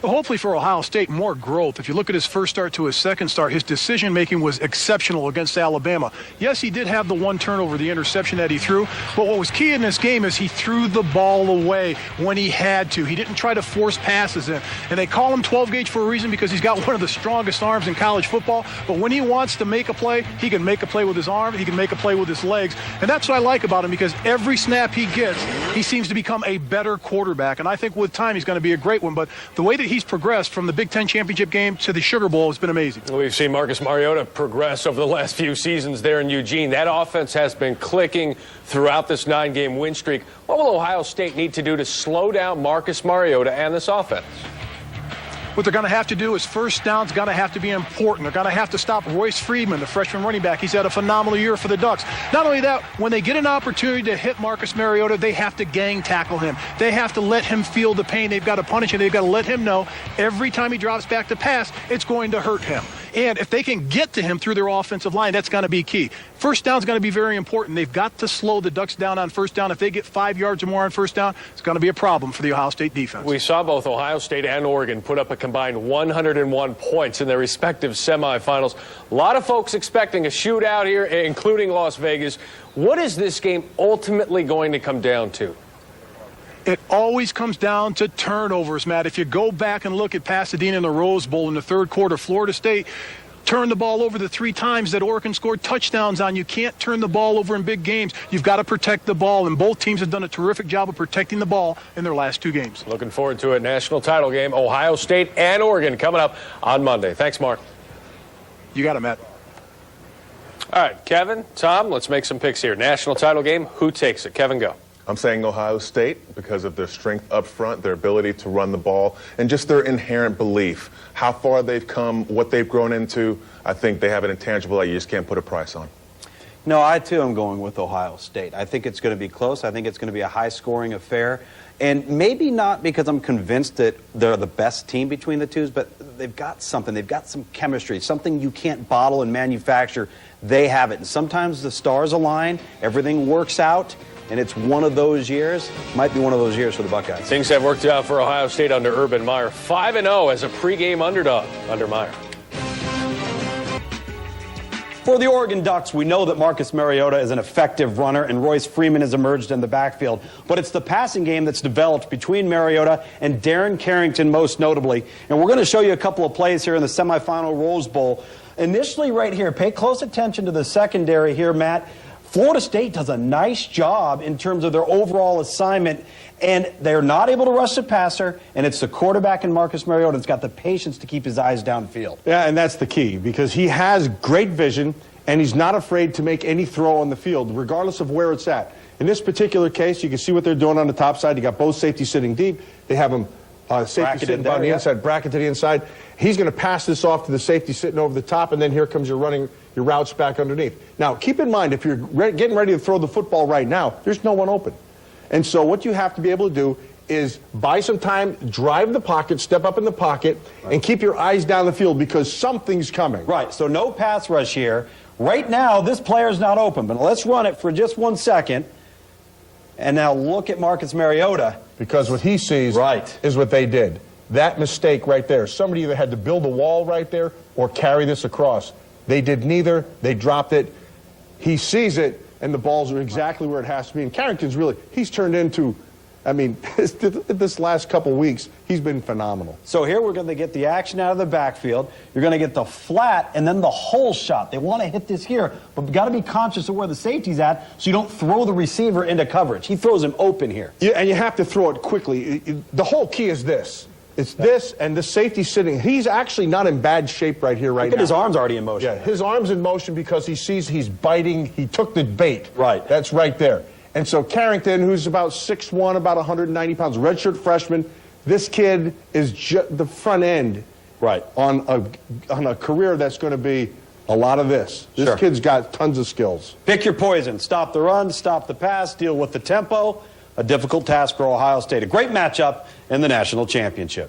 Hopefully for Ohio State, more growth. If you look at his first start to his second start, his decision-making was exceptional against Alabama. Yes, he did have the one turnover, the interception that he threw, but what was key in this game is he threw the ball away when he had to. He didn't try to force passes in. And they call him 12-gauge for a reason because he's got one of the strongest arms in college football, but when he wants to make a play, he can make a play with his arm, he can make a play with his legs, and that's what I like about him because every snap he gets, he seems to become a better quarterback, and I think with time he's going to be a great one, but the way that he's progressed from the Big Ten championship game to the Sugar Bowl has been amazing. We've seen Marcus Mariota progress over the last few seasons there in Eugene. That offense has been clicking throughout this 9-game win streak. What will Ohio State need to do to slow down Marcus Mariota and this offense? What they're going to have to do is first down's going to have to be important. They're going to have to stop Royce Freeman, the freshman running back. He's had a phenomenal year for the Ducks. Not only that, when they get an opportunity to hit Marcus Mariota, they have to gang tackle him. They have to let him feel the pain. They've got to punish him. They've got to let him know every time he drops back to pass, it's going to hurt him. And if they can get to him through their offensive line, that's going to be key. First down's going to be very important. They've got to slow the Ducks down on first down. If they get 5 yards or more on first down, it's going to be a problem for the Ohio State defense. We saw both Ohio State and Oregon put up a combined 101 points in their respective semifinals. A lot of folks expecting a shootout here, including Las Vegas. What is this game ultimately going to come down to? It always comes down to turnovers, Matt. If you go back and look at Pasadena in the Rose Bowl in the third quarter, Florida State turned the ball over the 3 times that Oregon scored touchdowns on. You can't turn the ball over in big games. You've got to protect the ball, and both teams have done a terrific job of protecting the ball in their last 2 games. Looking forward to a national title game, Ohio State and Oregon coming up on Monday. Thanks, Mark. You got it, Matt. All right, Kevin, Tom, let's make some picks here. National title game, who takes it? Kevin, go. I'm saying Ohio State because of their strength up front, their ability to run the ball, and just their inherent belief. How far they've come, what they've grown into, I think they have an intangible that you just can't put a price on. No, I too am going with Ohio State. I think it's going to be close. I think it's going to be a high-scoring affair. And maybe not because I'm convinced that they're the best team between the two, but they've got something. They've got some chemistry, something you can't bottle and manufacture. They have it. And sometimes the stars align, everything works out, and it's one of those years. Might be one of those years for the Buckeyes. Things have worked out for Ohio State under Urban Meyer. 5-0 as a pregame underdog under Meyer. For the Oregon Ducks, we know that Marcus Mariota is an effective runner and Royce Freeman has emerged in the backfield. But it's the passing game that's developed between Mariota and Darren Carrington most notably. And we're going to show you a couple of plays here in the semifinal Rose Bowl. Initially right here, pay close attention to the secondary here, Matt. Florida State does a nice job in terms of their overall assignment, and they're not able to rush the passer, and it's the quarterback in Marcus Mariota that's got the patience to keep his eyes downfield. Yeah, and that's the key, because he has great vision, and he's not afraid to make any throw on the field, regardless of where it's at. In this particular case, you can see what they're doing on the top side. You got both safeties sitting deep. They have him Safety sitting on the inside, bracket to the inside. He's going to pass this off to the safety sitting over the top, and then here comes your routes back underneath. Now, keep in mind, if you're getting ready to throw the football right now, there's no one open. And so what you have to be able to do is buy some time, drive the pocket, step up in the pocket, and keep your eyes down the field because something's coming. Right, so no pass rush here. Right now, this player's not open, but let's run it for just 1 second. And now look at Marcus Mariota. Because what he sees is what they did. That mistake right there. Somebody either had to build a wall right there or carry this across. They did neither. They dropped it. He sees it, and the balls are exactly where it has to be. And Carrington's he's turned into, this last couple weeks, he's been phenomenal. So here we're going to get the action out of the backfield. You're going to get the flat and then the hole shot. They want to hit this here, but you've got to be conscious of where the safety's at so you don't throw the receiver into coverage. He throws him open here. Yeah, and you have to throw it quickly. The whole key is this. It's this, and the safety sitting. He's actually not in bad shape right here, right now. Look at his arms already in motion. Yeah, his arm's in motion because he sees he's biting. He took the bait. Right. That's right there. And so Carrington, who's about 6'1", about 190 pounds, redshirt freshman, this kid is the front end on a career that's going to be a lot of this. This kid's got tons of skills. Pick your poison. Stop the run, stop the pass, deal with the tempo. A difficult task for Ohio State. A great matchup in the national championship.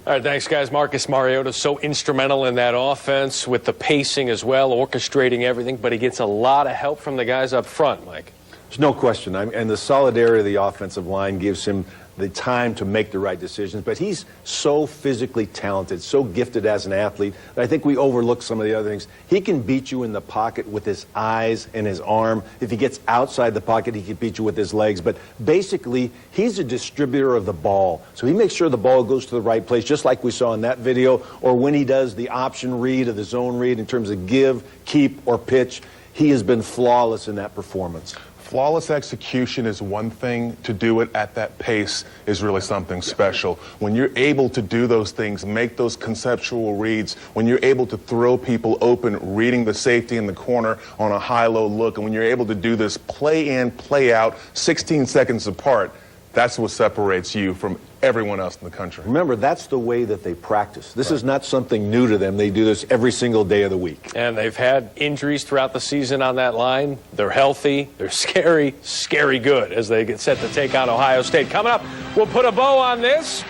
All right, thanks, guys. Marcus Mariota so instrumental in that offense with the pacing as well, orchestrating everything, but he gets a lot of help from the guys up front, Mike. There's no question. And the solidarity of the offensive line gives him the time to make the right decisions. But he's so physically talented, so gifted as an athlete, that I think we overlook some of the other things. He can beat you in the pocket with his eyes and his arm. If he gets outside the pocket, he can beat you with his legs. But basically, he's a distributor of the ball. So he makes sure the ball goes to the right place, just like we saw in that video, or when he does the option read or the zone read in terms of give, keep, or pitch. He has been flawless in that performance. Flawless execution is one thing. To do it at that pace is really something special. When you're able to do those things, make those conceptual reads, when you're able to throw people open, reading the safety in the corner on a high-low look, and when you're able to do this play in, play out, 16 seconds apart, that's what separates you from everyone else in the country. Remember, that's the way that they practice. This is not something new to them. They do this every single day of the week. And they've had injuries throughout the season on that line. They're healthy. They're scary, scary good as they get set to take on Ohio State. Coming up, we'll put a bow on this.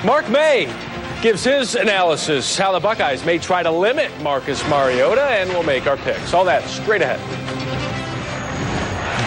Mark May gives his analysis how the Buckeyes may try to limit Marcus Mariota, and we'll make our picks. All that straight ahead.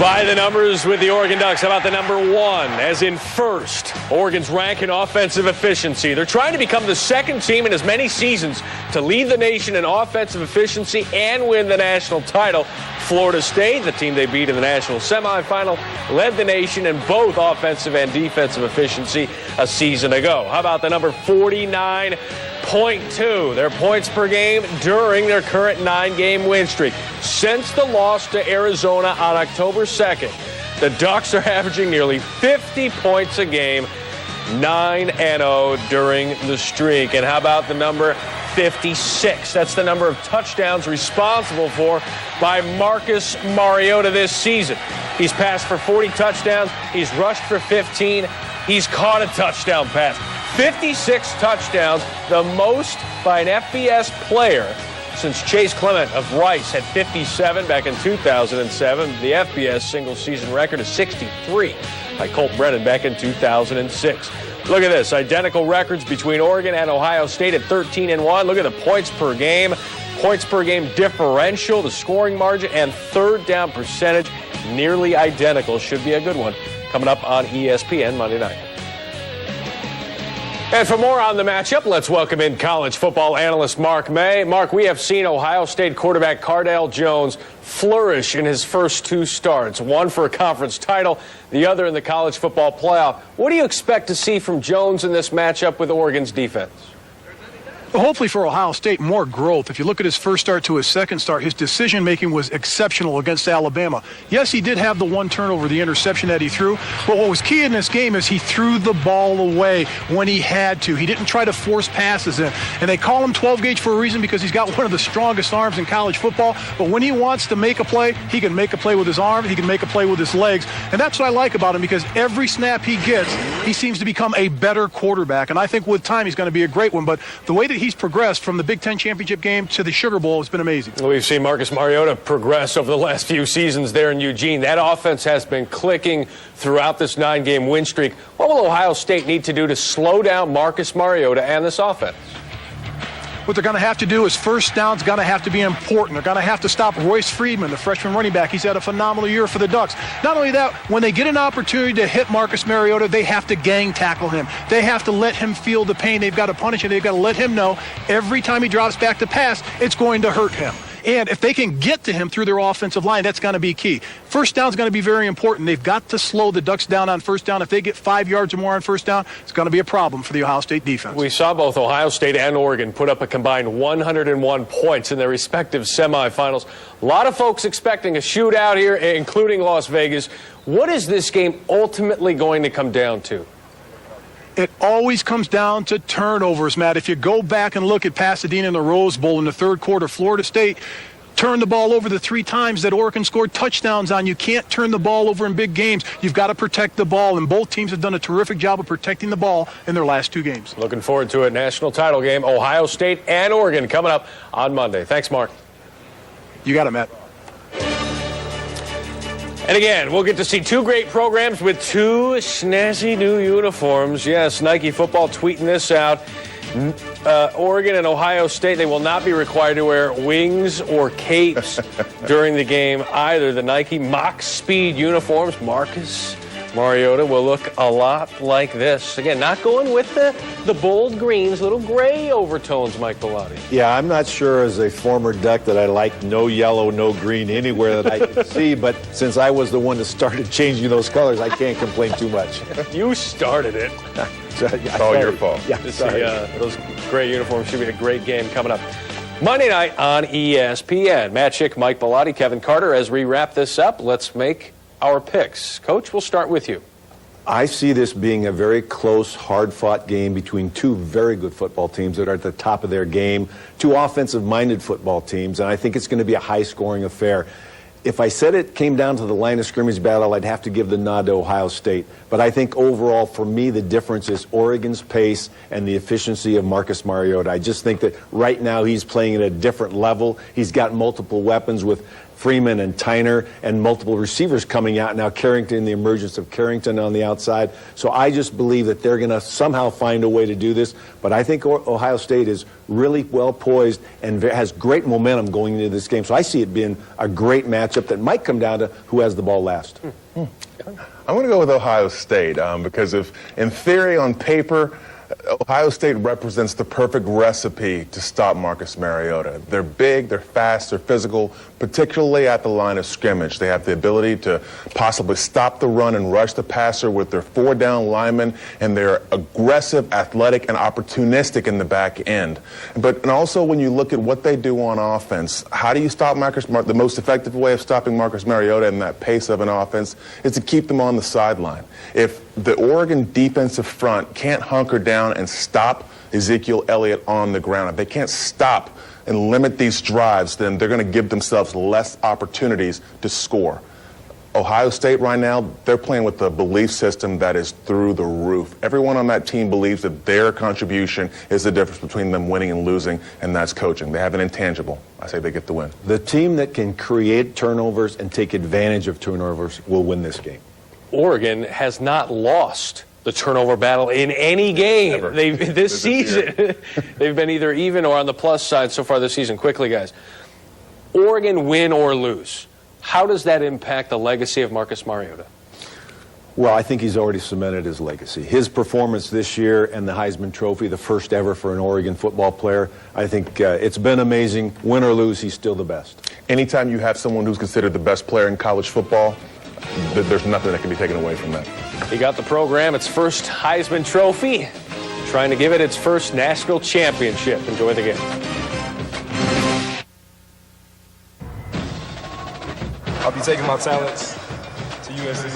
By the numbers with the Oregon Ducks. How about the number one, as in first? Oregon's rank in offensive efficiency. They're trying to become the second team in as many seasons to lead the nation in offensive efficiency and win the national title. Florida State, the team they beat in the national semifinal, led the nation in both offensive and defensive efficiency a season ago. How about the number 49.2, their points per game during their current 9-game win streak? Since the loss to Arizona on October 2nd, the Ducks are averaging nearly 50 points a game, 9-0 during the streak. And how about the number 56? That's the number of touchdowns responsible for by Marcus Mariota this season. He's passed for 40 touchdowns. He's rushed for 15. He's caught a touchdown pass. 56 touchdowns, the most by an FBS player since Chase Clement of Rice had 57 back in 2007. The FBS single-season record is 63 by Colt Brennan back in 2006. Look at this. Identical records between Oregon and Ohio State at 13-1. Look at the points per game differential, the scoring margin, and third down percentage. Nearly identical. Should be a good one. Coming up on ESPN Monday night. And for more on the matchup, let's welcome in college football analyst Mark May. Mark, we have seen Ohio State quarterback Cardale Jones flourish in his first two starts, one for a conference title, the other in the college football playoff. What do you expect to see from Jones in this matchup with Oregon's defense? Hopefully for Ohio State, more growth. If you look at his first start to his second start, his decision-making was exceptional against Alabama. Yes, he did have the one turnover, the interception that he threw, but what was key in this game is he threw the ball away when he had to. He didn't try to force passes in. And they call him 12-gauge for a reason because he's got one of the strongest arms in college football, but when he wants to make a play, he can make a play with his arm, he can make a play with his legs, and that's what I like about him because every snap he gets, he seems to become a better quarterback, and I think with time he's going to be a great one, but the way that he's progressed from the Big Ten championship game to the Sugar Bowl has been amazing. We've seen Marcus Mariota progress over the last few seasons there in Eugene. That offense has been clicking throughout this 9-game win streak. What will Ohio State need to do to slow down Marcus Mariota and this offense? What they're going to have to do is first down's going to have to be important. They're going to have to stop Royce Freeman, the freshman running back. He's had a phenomenal year for the Ducks. Not only that, when they get an opportunity to hit Marcus Mariota, they have to gang tackle him. They have to let him feel the pain. They've got to punish him. They've got to let him know every time he drops back to pass, it's going to hurt him. And if they can get to him through their offensive line, that's going to be key. First down is going to be very important. They've got to slow the Ducks down on first down. If they get 5 yards or more on first down, it's going to be a problem for the Ohio State defense. We saw both Ohio State and Oregon put up a combined 101 points in their respective semifinals. A lot of folks expecting a shootout here, including Las Vegas. What is this game ultimately going to come down to? It always comes down to turnovers, Matt. If you go back and look at Pasadena in the Rose Bowl in the third quarter, Florida State turned the ball over the 3 times that Oregon scored touchdowns on. You can't turn the ball over in big games. You've got to protect the ball, and both teams have done a terrific job of protecting the ball in their last 2 games. Looking forward to a national title game, Ohio State and Oregon coming up on Monday. Thanks, Mark. You got it, Matt. And again, we'll get to see 2 great programs with 2 snazzy new uniforms. Yes, Nike Football tweeting this out. Oregon and Ohio State, they will not be required to wear wings or capes during the game either. The Nike Mach Speed uniforms, Marcus Mariota, will look a lot like this. Again, not going with the bold greens, little gray overtones, Mike Bellotti. Yeah, I'm not sure as a former Duck that I like no yellow, no green anywhere that I can see, but since I was the one that started changing those colors, I can't complain too much. You started it. It's all your fault. Yeah, those gray uniforms should be a great game coming up. Monday night on ESPN. Matt Schick, Mike Bellotti, Kevin Carter. As we wrap this up, let's make our picks. Coach, we'll start with you. I see this being a very close, hard-fought game between 2 very good football teams that are at the top of their game, 2 offensive-minded football teams, and I think it's going to be a high-scoring affair. If I said it came down to the line of scrimmage battle, I'd have to give the nod to Ohio State. But I think overall, for me, the difference is Oregon's pace and the efficiency of Marcus Mariota. I just think that right now he's playing at a different level. He's got multiple weapons with Freeman and Tyner and multiple receivers coming out now. Carrington, the emergence of Carrington on the outside. So I just believe that they're going to somehow find a way to do this. But I think Ohio State is really well poised and has great momentum going into this game. So I see it being a great matchup that might come down to who has the ball last. I'm going to go with Ohio State because if, in theory, on paper, Ohio State represents the perfect recipe to stop Marcus Mariota. They're big, they're fast, they're physical, particularly at the line of scrimmage. They have the ability to possibly stop the run and rush the passer with their 4-down linemen, and they're aggressive, athletic, and opportunistic in the back end. And also when you look at what they do on offense, how do you stop the most effective way of stopping Marcus Mariota in that pace of an offense is to keep them on the sideline. If the Oregon defensive front can't hunker down and stop Ezekiel Elliott on the ground, if they can't stop and limit these drives, then they're going to give themselves less opportunities to score. Ohio State right now, they're playing with a belief system that is through the roof. Everyone on that team believes that their contribution is the difference between them winning and losing, and that's coaching. They have an intangible. I say they get the win. The team that can create turnovers and take advantage of turnovers will win this game. Oregon has not lost the turnover battle in any game this season. They've been either even or on the plus side so far this season. Quickly, guys. Oregon win or lose. How does that impact the legacy of Marcus Mariota? Well, I think he's already cemented his legacy. His performance this year and the Heisman Trophy, the first ever for an Oregon football player, I think it's been amazing. Win or lose, he's still the best. Anytime you have someone who's considered the best player in college football, there's nothing that can be taken away from that. He got the program its first Heisman Trophy. trying to give it its first national championship. Enjoy the game. I'll be taking my talents to USC.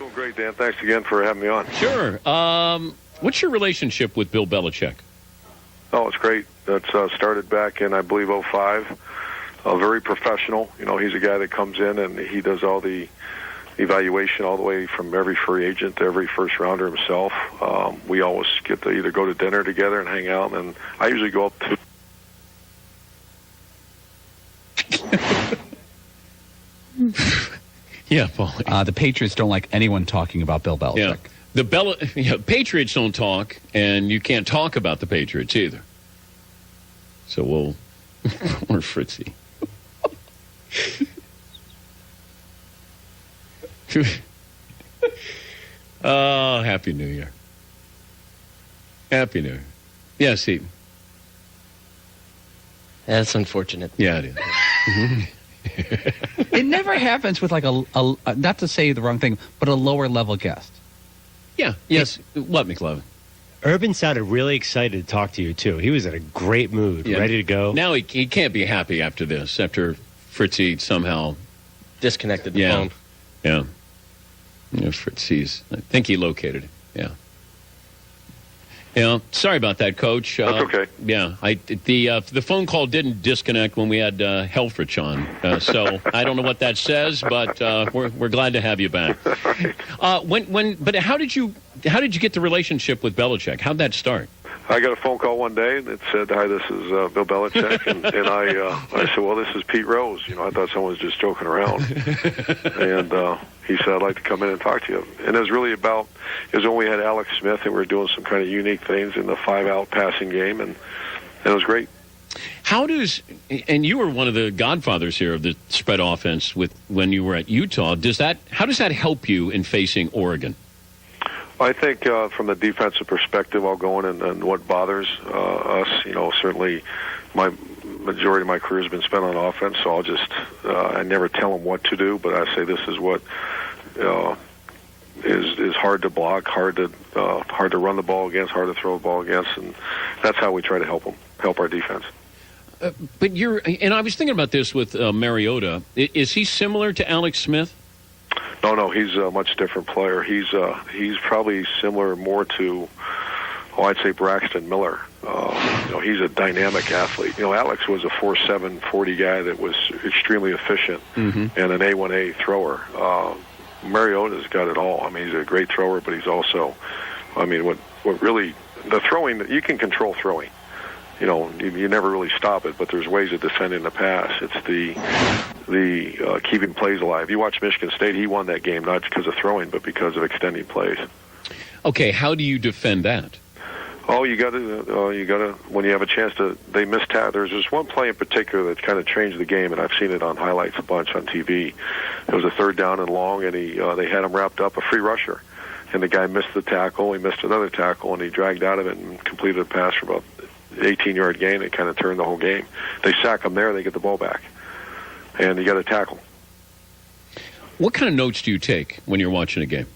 Doing great, Dan. Thanks again for having me on. Sure. What's your relationship with Bill Belichick? Oh, it's great. That's started back in, I believe, 2005. Very professional. You know, he's a guy that comes in and he does all the evaluation all the way from every free agent to every first rounder himself. We always get to either go to dinner together and hang out, and I usually go up to... Yeah, Paul. The Patriots don't like anyone talking about Bill Belichick. Yeah. Patriots don't talk, and you can't talk about the Patriots either. So we'll... We're Fritzy. Oh, Happy New Year. Happy New Year. Yes, Heaton. That's unfortunate. Yeah, it is. It never happens with like a not to say the wrong thing, but a lower level guest. Yeah. Yes. What, McLovin? Urban sounded really excited to talk to you, too. He was in a great mood, ready to go. Now he can't be happy after this, after Fritzy somehow... disconnected the phone. Yeah. Fritzy's... I think he located it. Yeah. Yeah, sorry about that, Coach. That's okay. Yeah, the phone call didn't disconnect when we had Helfrich on, so I don't know what that says, but we're glad to have you back. But how did you get the relationship with Belichick? How'd that start? I got a phone call one day that said, "Hi, this is Bill Belichick," and I said, "Well, this is Pete Rose." You know, I thought someone was just joking around, and he said, "I'd like to come in and talk to you." And it was really it was when we had Alex Smith and we were doing some kind of unique things in the 5-out passing game, and it was great. And you were one of the godfathers here of the spread offense when you were at Utah. How does that help you in facing Oregon? I think from the defensive perspective, I'll go in and what bothers us. You know, certainly my majority of my career has been spent on offense, so I'll just I never tell them what to do, but I say this is what is hard to block, hard to run the ball against, hard to throw the ball against, and that's how we try to help our defense. But and I was thinking about this with Mariota. Is he similar to Alex Smith? No, he's a much different player. He's probably similar more to, I'd say Braxton Miller. He's a dynamic athlete. You know, Alex was a 4.7 40 guy that was extremely efficient and an A1A thrower. Mariota's got it all. I mean, he's a great thrower, but he's also, I mean, what really the throwing, you can control throwing. You know, you never really stop it, but there's ways of defending the pass. It's the keeping plays alive. You watch Michigan State; he won that game not because of throwing, but because of extending plays. Okay, how do you defend that? Oh, you got to when you have a chance to. They missed tackle. There's this one play in particular that kind of changed the game, and I've seen it on highlights a bunch on TV. It was a 3rd down and long, and they had him wrapped up, a free rusher, and the guy missed the tackle. He missed another tackle, and he dragged out of it and completed a pass for about 18-yard gain. It kind of turned the whole game. They sack him there, they get the ball back, and you got to tackle. What kind of notes do you take when you're watching a game?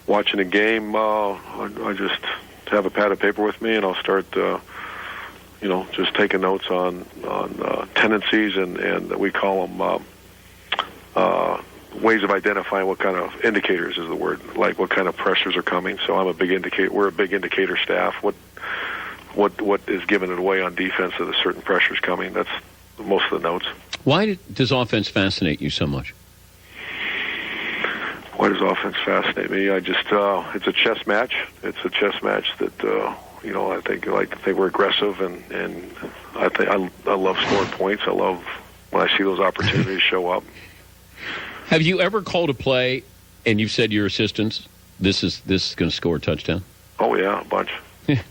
Watching a game, I just have a pad of paper with me, and I'll start, just taking notes on tendencies, and we call them ways of identifying what kind of indicators is the word, like what kind of pressures are coming. So I'm a big indicator. We're a big indicator staff. What is giving it away on defense that a certain pressure is coming. That's most of the notes. Why does offense fascinate you so much? Why does offense fascinate me? I just it's a chess match. It's a chess match that I think we're aggressive, and I think I love scoring points. I love when I see those opportunities show up. Have you ever called a play and you've said to your assistants, "This is going to score a touchdown"? Oh yeah, a bunch.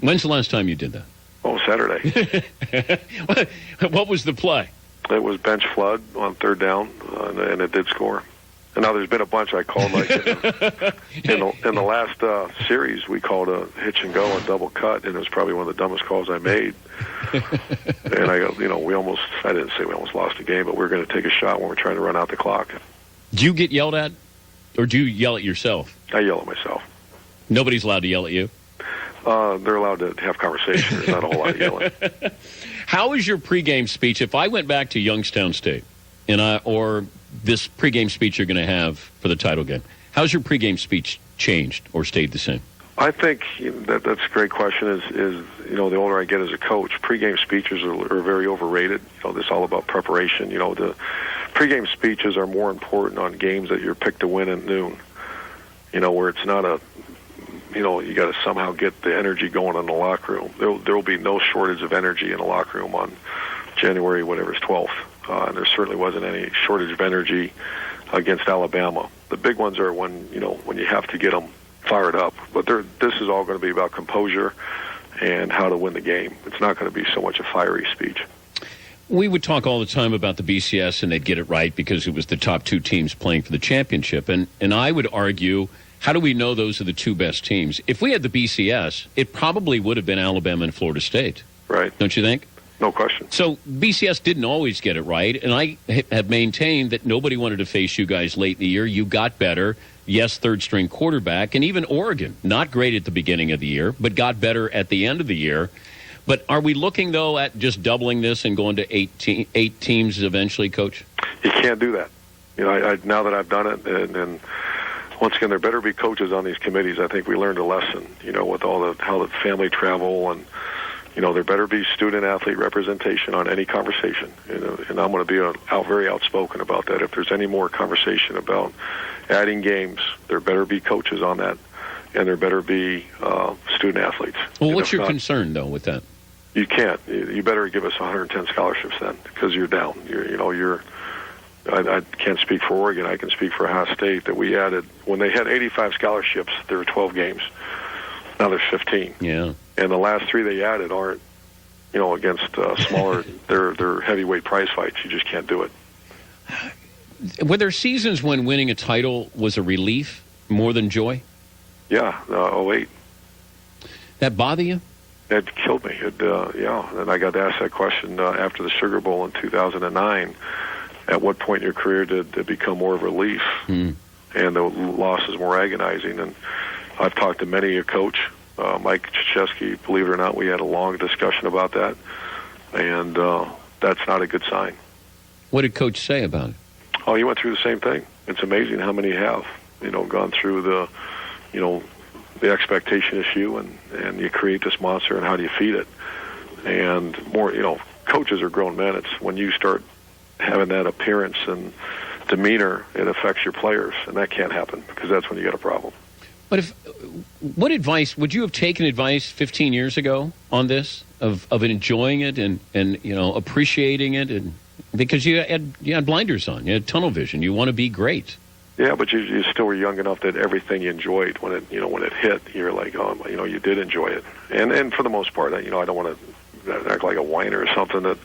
When's the last time you did that? Oh, Saturday. What was the play? It was bench flood on 3rd down, and it did score. And now there's been a bunch I called, like in the last series, we called a hitch and go and double cut, and it was probably one of the dumbest calls I made. And I didn't say we almost lost the game, but we're going to take a shot when we're trying to run out the clock. Do you get yelled at, or do you yell at yourself? I yell at myself. Nobody's allowed to yell at you? They're allowed to have conversation. There's not a whole lot of yelling. How is your pregame speech? If I went back to Youngstown State, or this pregame speech you're going to have for the title game, how's your pregame speech changed or stayed the same? I think that's a great question. Is the older I get as a coach, pregame speeches are very overrated. This is all about preparation. The pregame speeches are more important on games that you're picked to win at noon. Where it's not you got to somehow get the energy going in the locker room. There will be no shortage of energy in the locker room on January 12th. And there certainly wasn't any shortage of energy against Alabama. The big ones are when you have to get them fired up. But this is all going to be about composure and how to win the game. It's not going to be so much a fiery speech. We would talk all the time about the BCS, and they'd get it right because it was the top two teams playing for the championship. And I would argue, how do we know those are the two best teams? If we had the BCS, it probably would have been Alabama and Florida State. Right. Don't you think? No question. So BCS didn't always get it right, and I have maintained that nobody wanted to face you guys late in the year. You got better. Yes, third-string quarterback, and even Oregon, not great at the beginning of the year, but got better at the end of the year. But are we looking, though, at just doubling this and going to eight teams eventually, Coach? You can't do that. Now that I've done it, and once again, there better be coaches on these committees. I think we learned a lesson, with how the family travel and there better be student-athlete representation on any conversation. And I'm going to be very outspoken about that. If there's any more conversation about adding games, there better be coaches on that, and there better be student-athletes. Well, what's your concern, though, with that? You can't. You better give us 110 scholarships then, because you're down. I can't speak for Oregon. I can speak for Ohio State that we added. When they had 85 scholarships, there were 12 games. Now there's 15. Yeah. And the last three they added aren't, against smaller, they're heavyweight prize fights. You just can't do it. Were there seasons when winning a title was a relief more than joy? Yeah, 08. That bother you? It killed me. And I got asked that question after the Sugar Bowl in 2009. At what point in your career did it become more of a relief? And the loss is more agonizing? And I've talked to many a coach. Mike Krzyzewski, believe it or not, we had a long discussion about that. And that's not a good sign. What did Coach say about it? Oh, he went through the same thing. It's amazing how many have, gone through the expectation issue, and you create this monster, and how do you feed it? And more, coaches are grown men. It's when you start having that appearance and demeanor, it affects your players, and that can't happen because that's when you got a problem. But what advice would you have taken 15 years ago on this of enjoying it and appreciating it, and because you had blinders on, you had tunnel vision, you want to be great. Yeah, but you still were young enough that everything you enjoyed when it hit, you're like, oh, you did enjoy it, and for the most part, I don't want to act like a whiner or something. That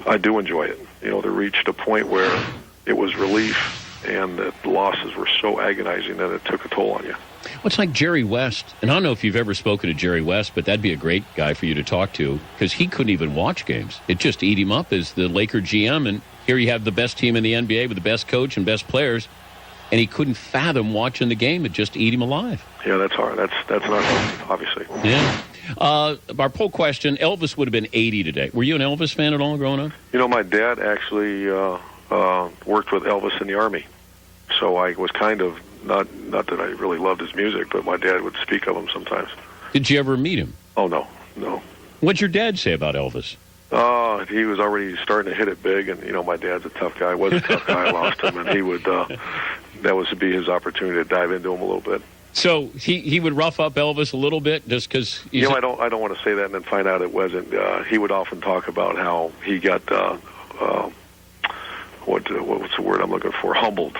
I do enjoy it. They reached a point where it was relief, and the losses were so agonizing that it took a toll on you. Well, it's like Jerry West, and I don't know if you've ever spoken to Jerry West, but that'd be a great guy for you to talk to, because he couldn't even watch games. It just ate him up as the Laker GM, and here you have the best team in the NBA with the best coach and best players, and he couldn't fathom watching the game. It just ate him alive. Yeah, that's hard. That's not healthy, obviously. Yeah. Our poll question, Elvis would have been 80 today. Were you an Elvis fan at all growing up? My dad actually worked with Elvis in the Army. So I was kind of, not that I really loved his music, but my dad would speak of him sometimes. Did you ever meet him? Oh, no. What'd your dad say about Elvis? He was already starting to hit it big, and, my dad's a tough guy. Was a tough guy. I lost him, and he would, that was to be his opportunity to dive into him a little bit. So he would rough up Elvis a little bit just because... I don't want to say that and then find out it wasn't. He would often talk about how he got, what's the word I'm looking for, humbled.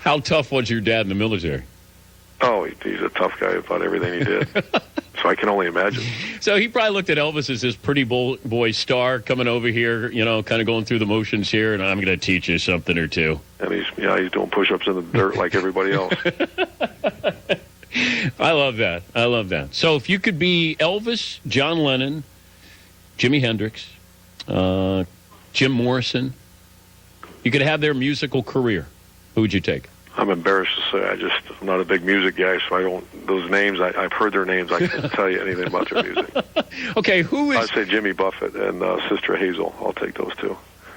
How tough was your dad in the military? Oh, he's a tough guy about everything he did. So So I can only imagine. So he probably looked at Elvis as this pretty boy star coming over here, kind of going through the motions here, and I'm going to teach you something or two. And he's doing push-ups in the dirt like everybody else. I love that. So if you could be Elvis, John Lennon, Jimi Hendrix, Jim Morrison, you could have their musical career, who would you take? I'm embarrassed to say I'm not a big music guy, so I don't. Those names, I've heard their names. I can't tell you anything about their music. Okay, who is? I'd say Jimmy Buffett and Sister Hazel. I'll take those two.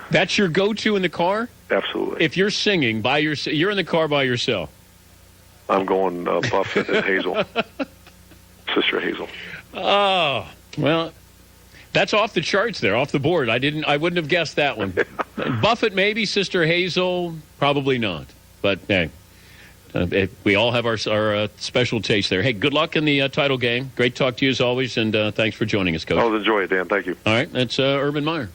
That's your go-to in the car? Absolutely. If you're singing you're in the car by yourself. I'm going Buffett and Hazel. Sister Hazel. Oh, well, that's off the charts there, off the board. I wouldn't have guessed that one. Buffett maybe, Sister Hazel probably not. But hey, we all have our special taste there. Hey, good luck in the title game. Great to talk to you as always, and thanks for joining us, Coach. I'll enjoy it, Dan. Thank you. All right, that's Urban Meyer.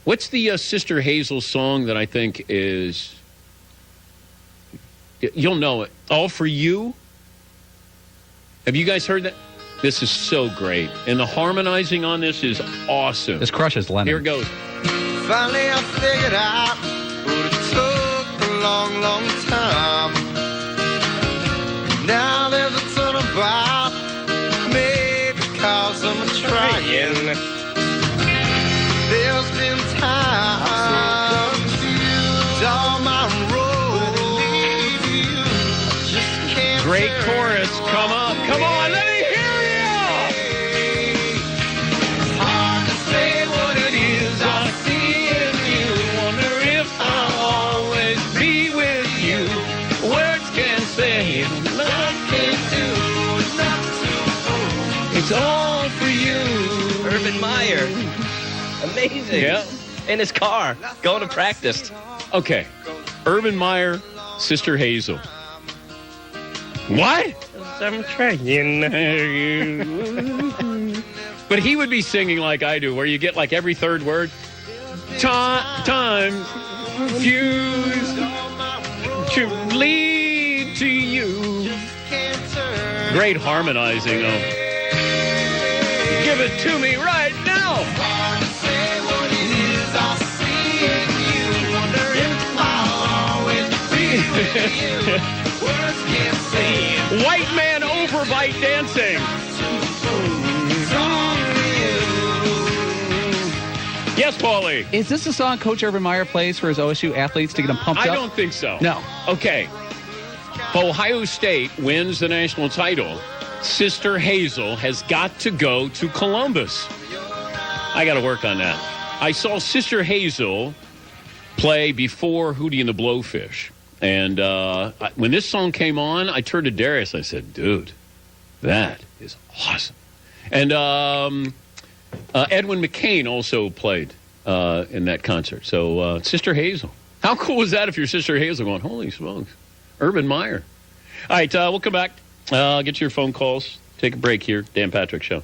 What's the Sister Hazel song that I think is... You'll know it. All For You? Have you guys heard that? This is so great. And the harmonizing on this is awesome. This crushes Lennon. Here it goes. Finally I figured out what it took a long, long time. Now there's a ton about maybe because I'm trying. There's been time down my road to leave you. I just can't. Great chorus. Come on, let me hear you. It's hard to say what it is I see in you. Wonder if I'll always be with you. Words can't say, love can't do enough to. It's all for you. Urban Meyer. Amazing. Yeah. In his car, going to practice. Okay. Urban Meyer, Sister Hazel. What? I'm trying. But he would be singing like I do, where you get like every third word. Time fused to lead to you. Great harmonizing. Give it to me right now. White man overbite dancing. Yes, Paulie. Is this a song Coach Urban Meyer plays for his OSU athletes to get them pumped up? I don't think so. No. Okay. If Ohio State wins the national title, Sister Hazel has got to go to Columbus. I got to work on that. I saw Sister Hazel play before Hootie and the Blowfish. And when this song came on, I turned to Darius. I said, dude, that is awesome. And Edwin McCain also played in that concert. So Sister Hazel. How cool was that if your Sister Hazel going, holy smokes, Urban Meyer. All right, we'll come back. I'll get your phone calls. Take a break here. Dan Patrick Show.